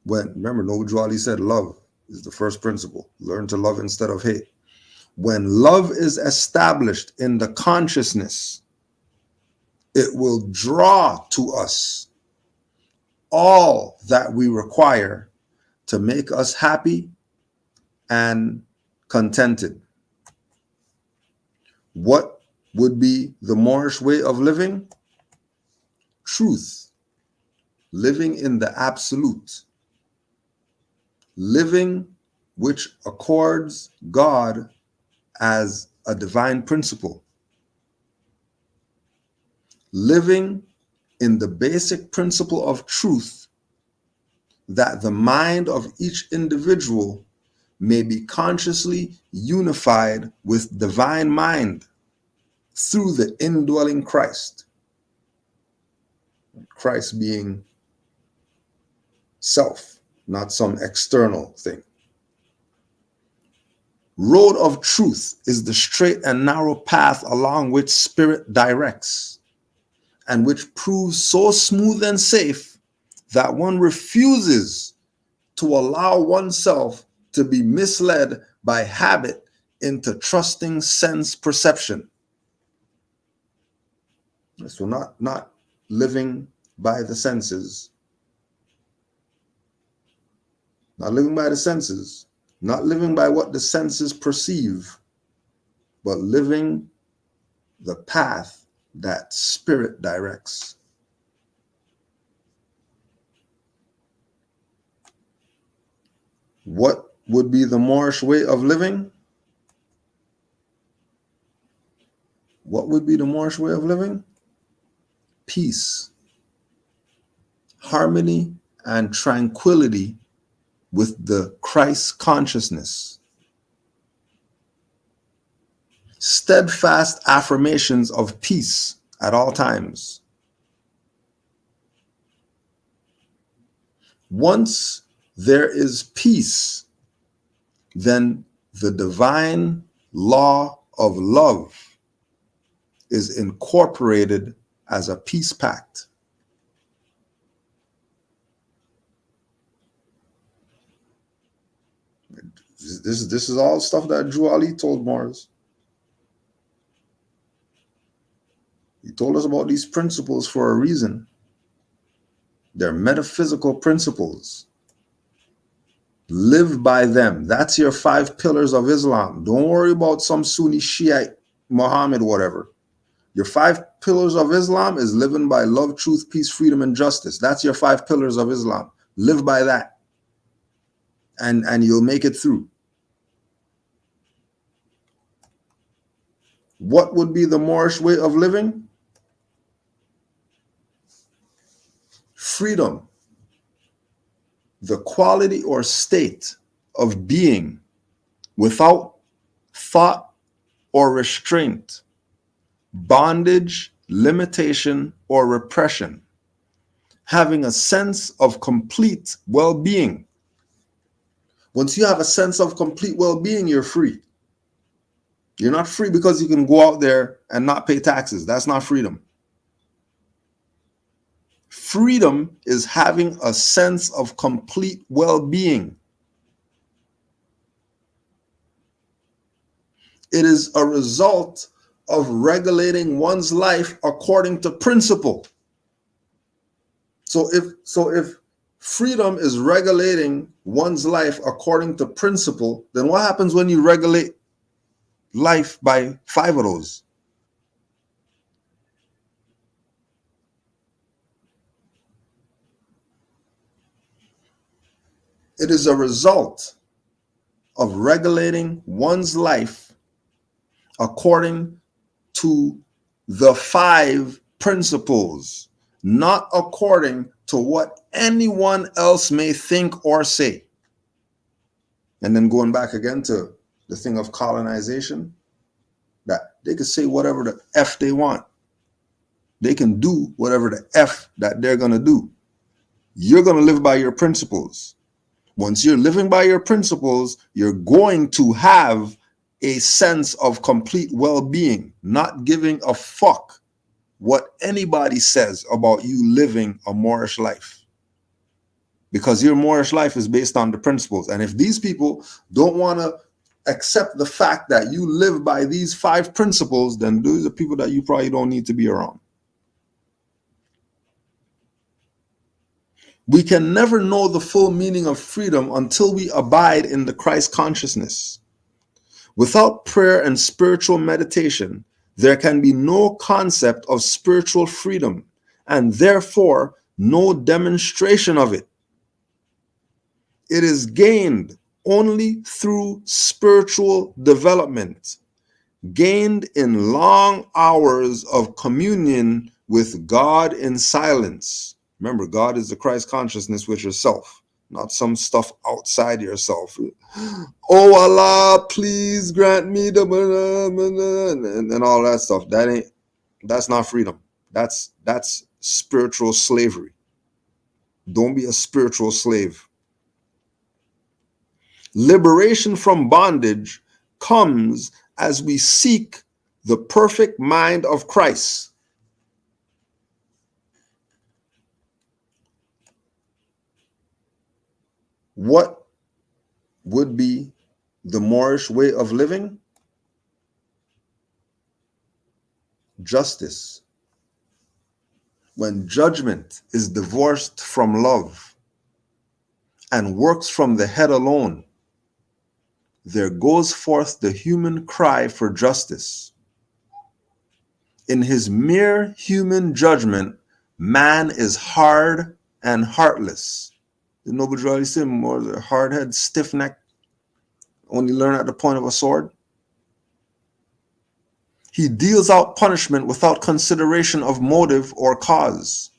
Remember, Noble Drew Ali said love is the first principle. Learn to love instead of hate. When love is established in the consciousness, it will draw to us all that we require to make us happy and contented. What would be the Moorish way of living? Truth. Living in the absolute. Living which accords God as a divine principle. Living in the basic principle of truth, that the mind of each individual may be consciously unified with divine mind through the indwelling Christ. Christ being self, not some external thing. Road of truth is the straight and narrow path along which spirit directs, and which proves so smooth and safe that one refuses to allow oneself to be misled by habit into trusting sense perception. So not living by the senses, not living by the senses, not living by what the senses perceive, but living the path that spirit directs. What would be the Moorish way of living? What would be the Moorish way of living? Peace, harmony, and tranquility with the Christ consciousness. Steadfast affirmations of peace at all times. Once there is peace, then the divine law of love is incorporated as a peace pact. This is all stuff that Drew Ali told Mars. He told us about these principles for a reason. They're metaphysical principles. Live by them. That's your 5 pillars of Islam. Don't worry about some Sunni Shiite, Muhammad, whatever. Your 5 pillars of Islam is living by love, truth, peace, freedom, and justice. That's your 5 pillars of Islam. Live by that. and you'll make it through. What would be the Moorish way of living? Freedom, the quality or state of being without thought or restraint, bondage, limitation, or repression, having a sense of complete well-being. Once you have a sense of complete well-being, you're free. You're not free because you can go out there and not pay taxes. That's not freedom. Freedom is having a sense of complete well-being. It is a result of regulating one's life according to principle. So if freedom is regulating one's life according to principle, then what happens when you regulate life by 5 of those? It is a result of regulating one's life according to the 5 principles, not according to what anyone else may think or say. And then going back again to the thing of colonization, that they can say whatever the F they want. They can do whatever the F that they're going to do. You're going to live by your principles. Once you're living by your principles, you're going to have a sense of complete well-being, not giving a fuck what anybody says about you living a Moorish life. Because your Moorish life is based on the principles. And if these people don't want to accept the fact that you live by these 5 principles, then those are people that you probably don't need to be around. We can never know the full meaning of freedom until we abide in the Christ consciousness. Without prayer and spiritual meditation, there can be no concept of spiritual freedom, and therefore no demonstration of it. It is gained only through spiritual development, gained in long hours of communion with God in silence. Remember, God is the Christ consciousness with yourself, not some stuff outside yourself. Oh Allah, please grant me the and all that stuff. That's not freedom. That's spiritual slavery. Don't be a spiritual slave. Liberation from bondage comes as we seek the perfect mind of Christ. What would be the Moorish way of living? Justice. When judgment is divorced from love and works from the head alone, there goes forth the human cry for justice. In his mere human judgment, man is hard and heartless. The noble Jolly Sim, more the hard head, stiff neck, only learn at the point of a sword. He deals out punishment without consideration of motive or cause,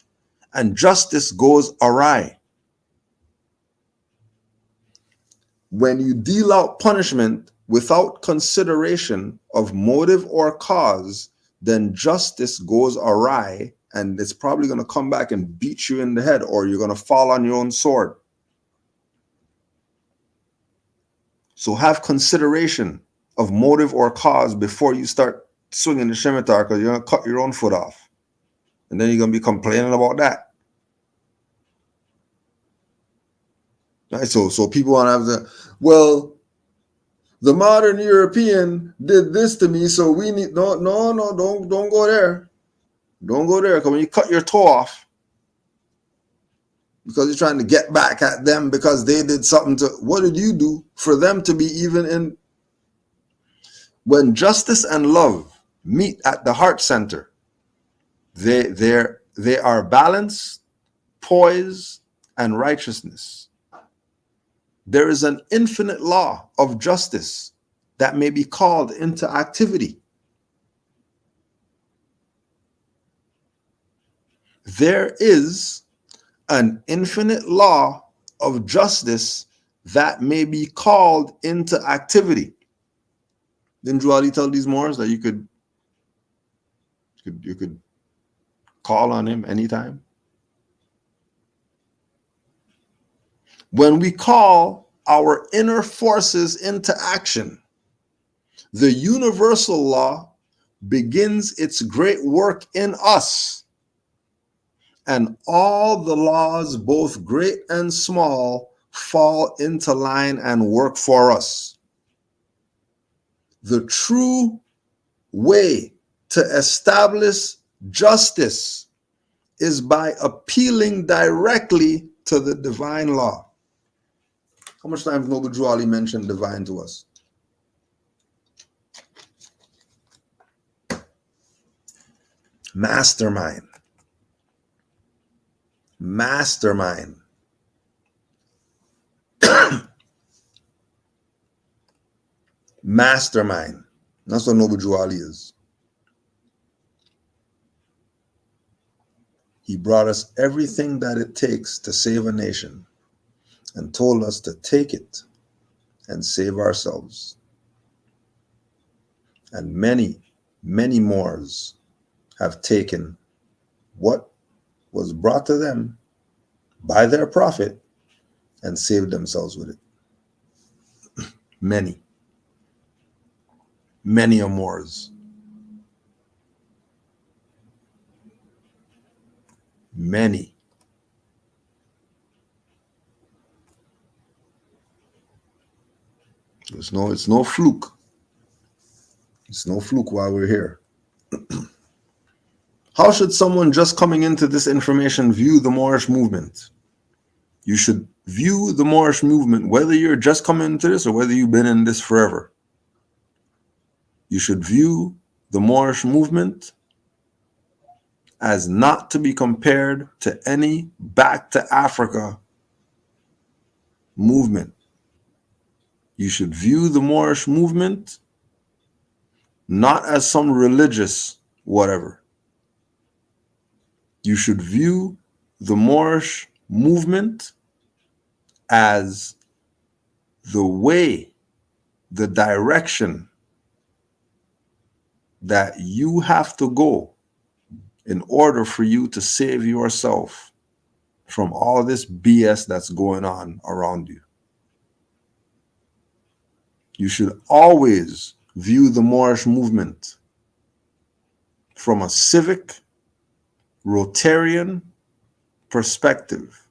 and justice goes awry. When you deal out punishment without consideration of motive or cause, then justice goes awry, and it's probably going to come back and beat you in the head, or you're going to fall on your own sword. So have consideration of motive or cause before you start swinging the scimitar, because you're going to cut your own foot off. And then you're going to be complaining about that. Right? So people want to have the, well, the modern European did this to me, so we need, no, don't go there. Don't go there, because when you cut your toe off, because you're trying to get back at them because they did something to, what did you do for them to be even in? When justice and love meet at the heart center, they are balance, poise, and righteousness. there is an infinite law of justice that may be called into activity. There is an infinite law of justice that may be called into activity. Didn't Drew Ali tell these Moors that you could call on him anytime? When we call our inner forces into action, the universal law begins its great work in us, and all the laws, both great and small, fall into line and work for us. The true way to establish justice is by appealing directly to the divine law. How much times Noble Drew Ali mentioned divine to us? Mastermind. Mastermind. Mastermind. That's what Noble Drew Ali is. He brought us everything that it takes to save a nation and told us to take it and save ourselves. And many, many Moors have taken what was brought to them by their prophet and saved themselves with it. Many. Many are Moors. Many. It's no fluke. It's no fluke why we're here. How should someone just coming into this information view the Moorish movement? You should view the Moorish movement, whether you're just coming into this or whether you've been in this forever. You should view the Moorish movement as not to be compared to any back to Africa movement. You should view the Moorish movement not as some religious whatever. You should view the Moorish movement as the way, the direction that you have to go in order for you to save yourself from all this BS that's going on around you. You should always view the Moorish movement from a civic, Rotarian perspective.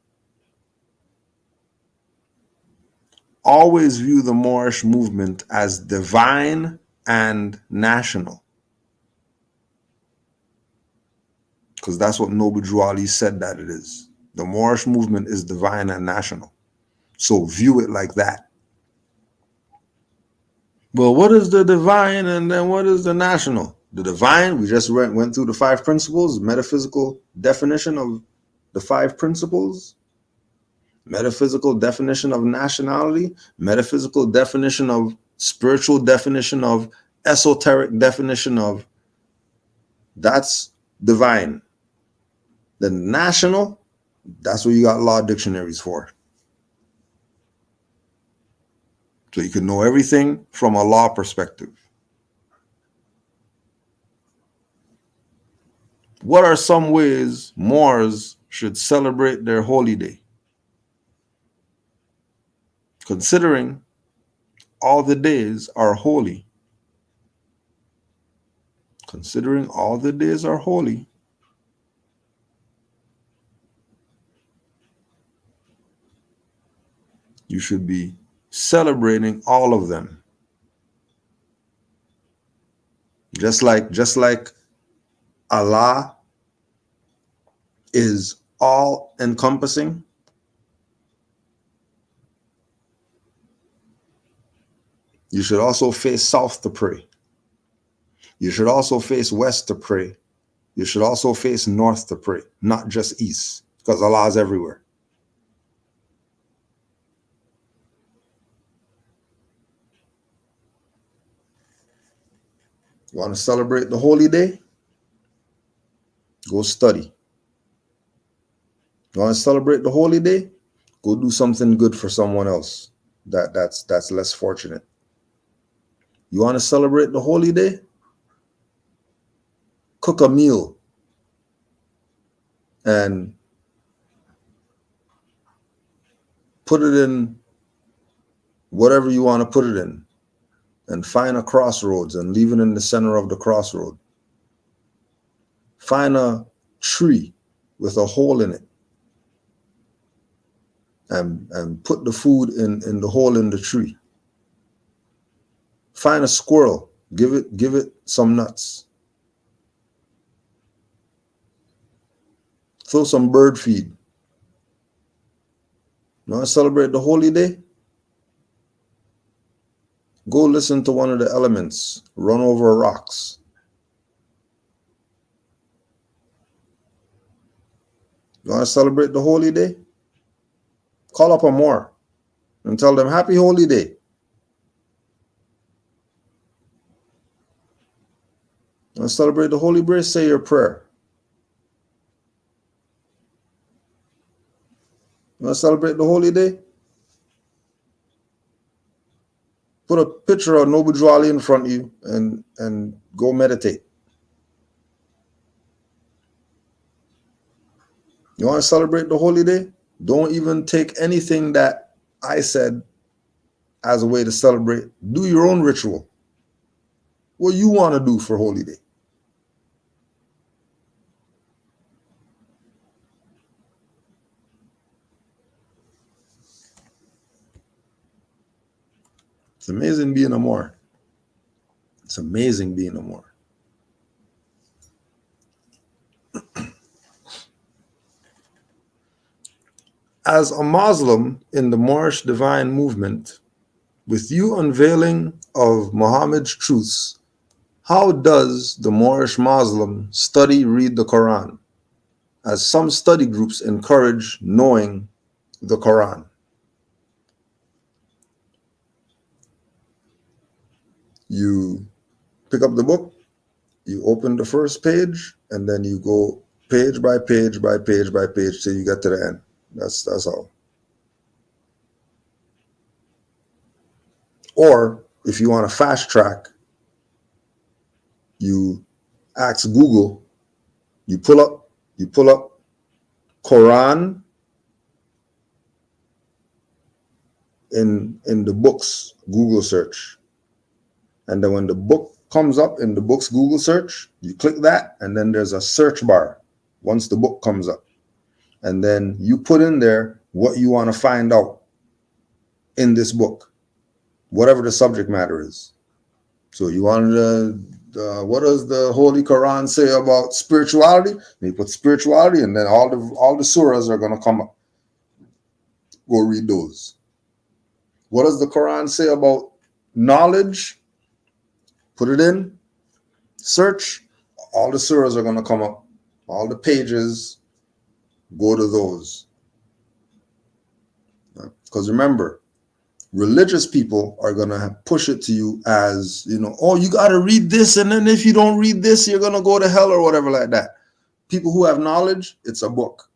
Always view the Moorish movement as divine and national. Because that's what Noble Drew Ali said that it is. The Moorish movement is divine and national. So view it like that. Well, what is the divine and then what is the national? The divine, we just went through the 5 principles, metaphysical definition of the 5 principles, metaphysical definition of nationality, metaphysical definition of spiritual definition of esoteric definition of, that's divine. The national, that's what you got law dictionaries for. So you can know everything from a law perspective. What are some ways Moors should celebrate their holy day? Considering all the days are holy. Considering all the days are holy, you should be celebrating all of them. Just like Allah is all encompassing, you should also face south to pray. You should also face west to pray. You should also face north to pray, not just east, because Allah is everywhere. You want to celebrate the holy day? Go study. You want to celebrate the holy day? Go do something good for someone else that's less fortunate. You want to celebrate the holy day? Cook a meal and put it in whatever you want to put it in, and find a crossroads and leave it in the center of the crossroad. Find a tree with a hole in it and put the food in the hole in the tree. Find a squirrel, give it some nuts. Throw some bird feed. You want to celebrate the holy day? Go listen to one of the elements run over rocks. You want to celebrate the holy day? Call up a Moor and tell them happy holy day. You want to celebrate the holy day? Say your prayer. You want to celebrate the holy day? Put a picture of Noble Drew Ali in front of you and go meditate. You want to celebrate the holy day? Don't even take anything that I said as a way to celebrate. Do your own ritual. What you want to do for holy day. It's amazing being a Moor. It's amazing being a Moor. As a Muslim in the Moorish divine movement, with you unveiling of Muhammad's truths, how does the Moorish Muslim read the Quran? As some study groups encourage knowing the Quran. You pick up the book, you open the first page, and then you go page by page by page by page till you get to the end. That's all. Or if you want to fast track, you ask Google, you pull up Quran in the books Google search. And then when the book comes up in the book's Google search, you click that, and then there's a search bar once the book comes up. And then you put in there what you want to find out in this book, whatever the subject matter is. So you want what does the Holy Quran say about spirituality? And you put spirituality, and then all the surahs are going to come up. Go read those. What does the Quran say about knowledge? Put it in, search, all the surahs are going to come up. All the pages, go to those. Because remember, religious people are going to push it to you as, oh, you got to read this, and then if you don't read this, you're going to go to hell or whatever like that. People who have knowledge, it's a book.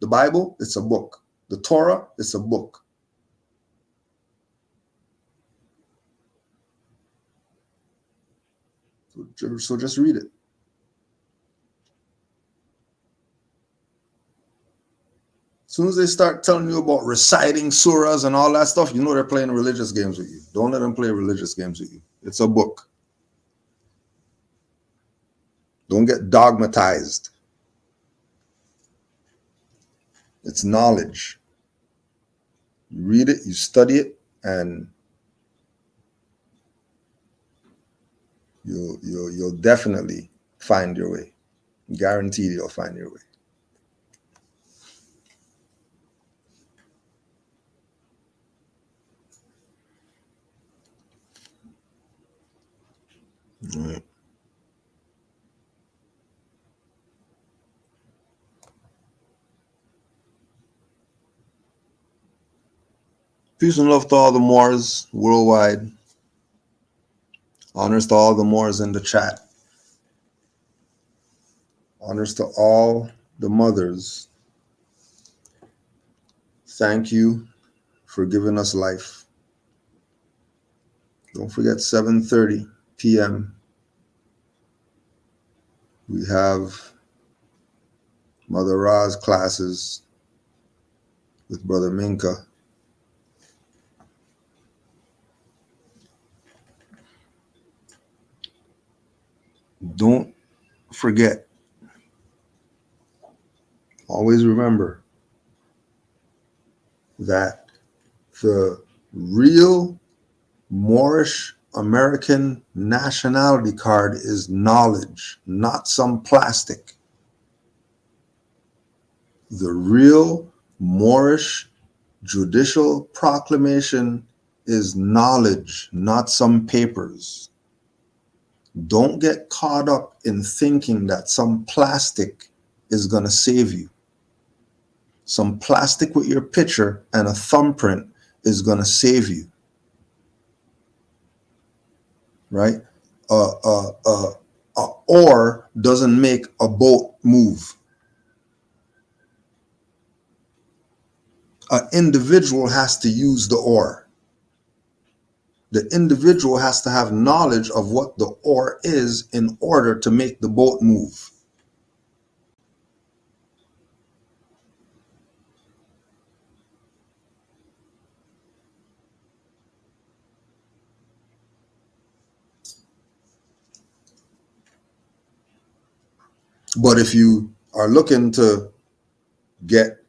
The Bible, it's a book. The Torah, it's a book. So just read it. As soon as they start telling you about reciting surahs and all that stuff, they're playing religious games with you. Don't let them play religious games with you. It's a book. Don't get dogmatized. It's knowledge. You read it, you study it, and you'll definitely find your way. Guaranteed you'll find your way. All right. Peace and love to all the Moors worldwide. Honors to all the Moors in the chat. Honors to all the mothers. Thank you for giving us life. Don't forget 7:30 p.m. We have Mother Ra's classes with Brother Minka. Don't forget, always remember that the real Moorish American nationality card is knowledge, not some plastic. The real Moorish judicial proclamation is knowledge, not some papers. Don't get caught up in thinking that some plastic is going to save you. Some plastic with your picture and a thumbprint is going to save you. Right? A oar doesn't make a boat move. An individual has to use the oar. The individual has to have knowledge of what the oar is in order to make the boat move. But if you are looking to get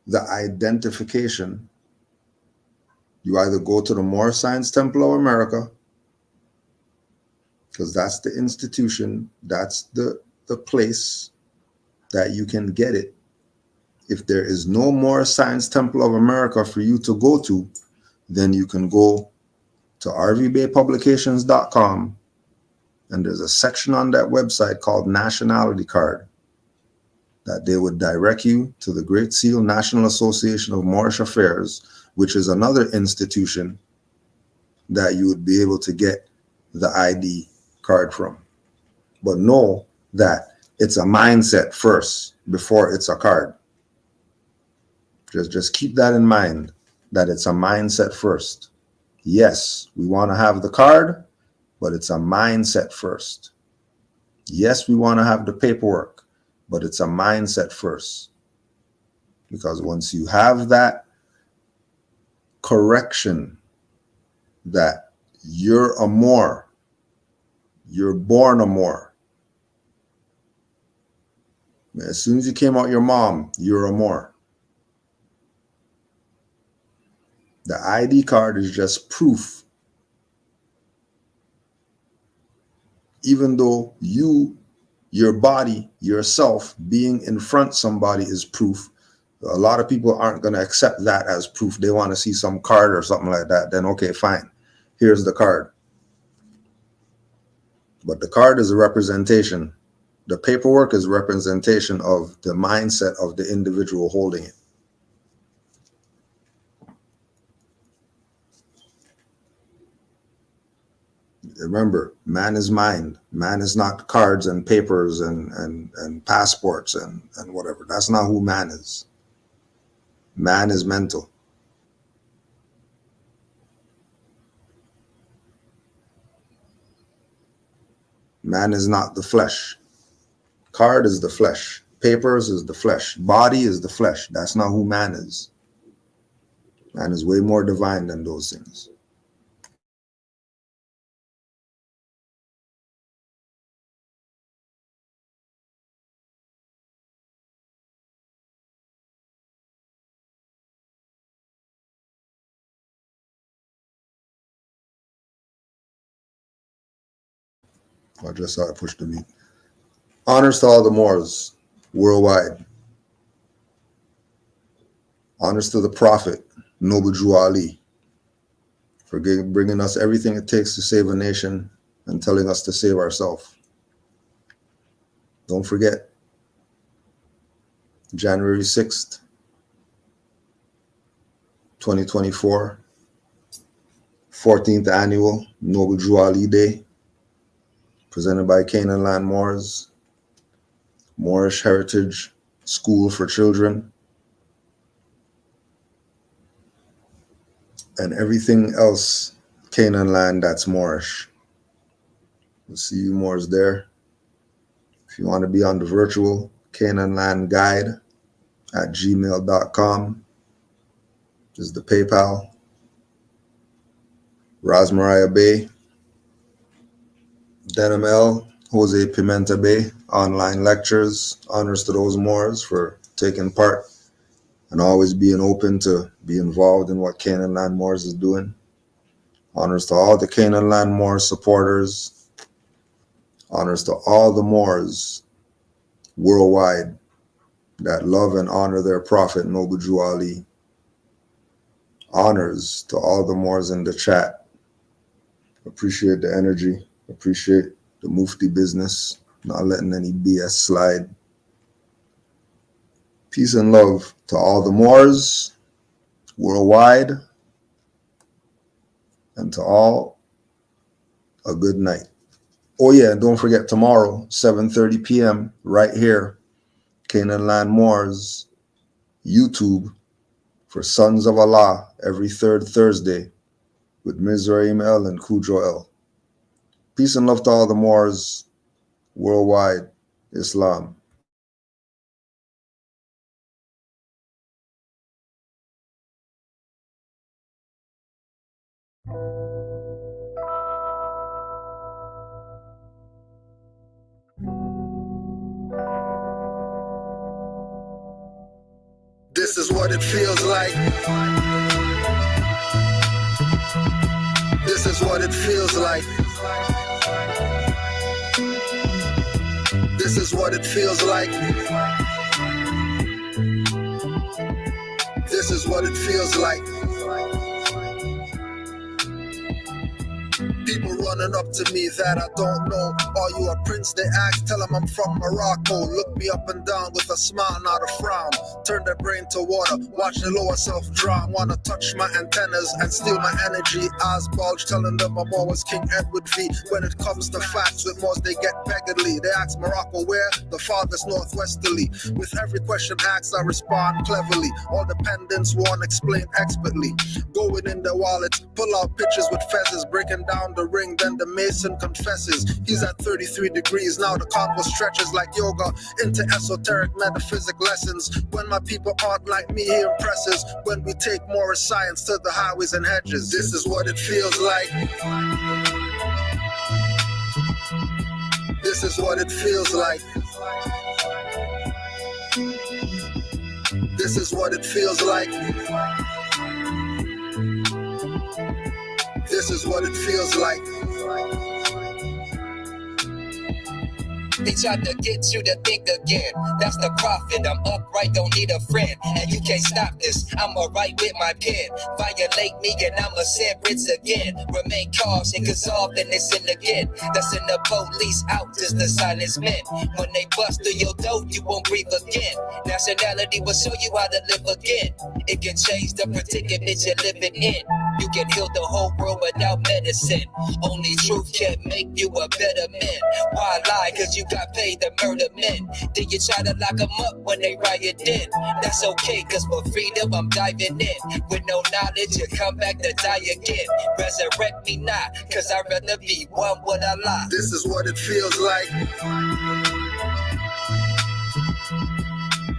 the identification, you either go to the Moorish Science Temple of America, because that's the institution, that's the place that you can get it. If there is no Moorish Science Temple of America for you to go to, then you can go to rvbeygotoclass.com, and there's a section on that website called Nationality Card that they would direct you to the Great Seal National Association of Moorish Affairs, which is another institution that you would be able to get the ID card from. But know that it's a mindset first before it's a card. Just keep that in mind, that it's a mindset first. Yes, we want to have the card, but it's a mindset first. Yes, we want to have the paperwork, but it's a mindset first. Because once you have that correction that you're a Moor, you're born a Moor. As soon as you came out your mom, you're a Moor. The ID card is just proof. Even though your body, yourself, being in front of somebody is proof, a lot of people aren't going to accept that as proof. They want to see some card or something like that. Then, okay, fine. Here's the card. But the card is a representation. The paperwork is a representation of the mindset of the individual holding it. Remember, man is mind. Man is not cards and papers and passports and whatever. That's not who man is. Man is mental. Man is not the flesh. Card is the flesh. Papers is the flesh. Body is the flesh. That's not who man is. Man is way more divine than those things. I just saw it push the mute. Honors to all the Moors worldwide. Honors to the Prophet, Noble Drew Ali, for bringing us everything it takes to save a nation and telling us to save ourselves. Don't forget, January 6th, 2024, 14th annual Noble Drew Ali Day, presented by Canaanland Moors, Moorish Heritage School for Children, and everything else Canaanland that's Moorish. We'll see you Moors there. If you want to be on the virtual Canaanland Guide at gmail.com is the PayPal. Rosmariah Bay, Denham L, Jose Pimenta Bay, online lectures. Honors to those Moors for taking part and always being open to be involved in what Canaanland Moors is doing. Honors to all the Canaanland Moors supporters. Honors to all the Moors worldwide that love and honor their prophet, Noble Jew Ali. Honors to all the Moors in the chat. Appreciate the energy. Appreciate the Mufti business. Not letting any BS slide. Peace and love to all the Moors worldwide. And to all, a good night. Oh yeah, and don't forget tomorrow, 7:30 p.m. right here, Canaanland Moors, YouTube for Sons of Allah every third Thursday with Mizraim L and Cujo L. Peace and love to all the Moors worldwide. Islam. This is what it feels like. This is what it feels like. This is what it feels like. This is what it feels like. People running up to me that I don't know. Are you a prince? They ask. Tell them I'm from Morocco. Look me up and down with a smile, not a frown. Turn their brain to water. Watch the lower self drown. Wanna touch my antennas and steal my energy. Eyes bulge, telling them I'm always King Edward V. When it comes to facts with Moors, they get beggarly. They ask Morocco where? The farthest northwesterly. With every question asked, I respond cleverly. All dependents won't explain expertly. Going in their wallets, pull out pictures with feathers, breaking down the ring, then the mason confesses. He's at 33 degrees, now the convo stretches like yoga into esoteric metaphysic lessons. When my people aren't like me, he impresses. When we take more science to the highways and hedges. This is what it feels like. This is what it feels like. This is what it feels like. This is what it feels like. They tried to get you to think again. That's the prophet. I'm upright, don't need a friend. And you can't stop this. I'ma write with my pen. Violate me and I'ma sentence again. Remain cautious, cause often it's in again. That's in the police out, just the silence men. When they bust through your door, you won't breathe again. Nationality will show you how to live again. It can change the predicament you're living in. You can heal the whole world without medicine. Only truth can make you a better man. Why lie? Cause you got paid to murder men. Then you try to lock them up when they riot in. That's okay, cause for freedom I'm diving in. With no knowledge you come back to die again. Resurrect me not, cause I'd rather be one with Allah. This is what it feels like.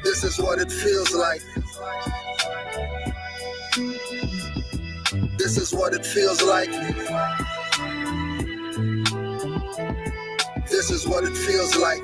This is what it feels like. This is what it feels like. This is what it feels like.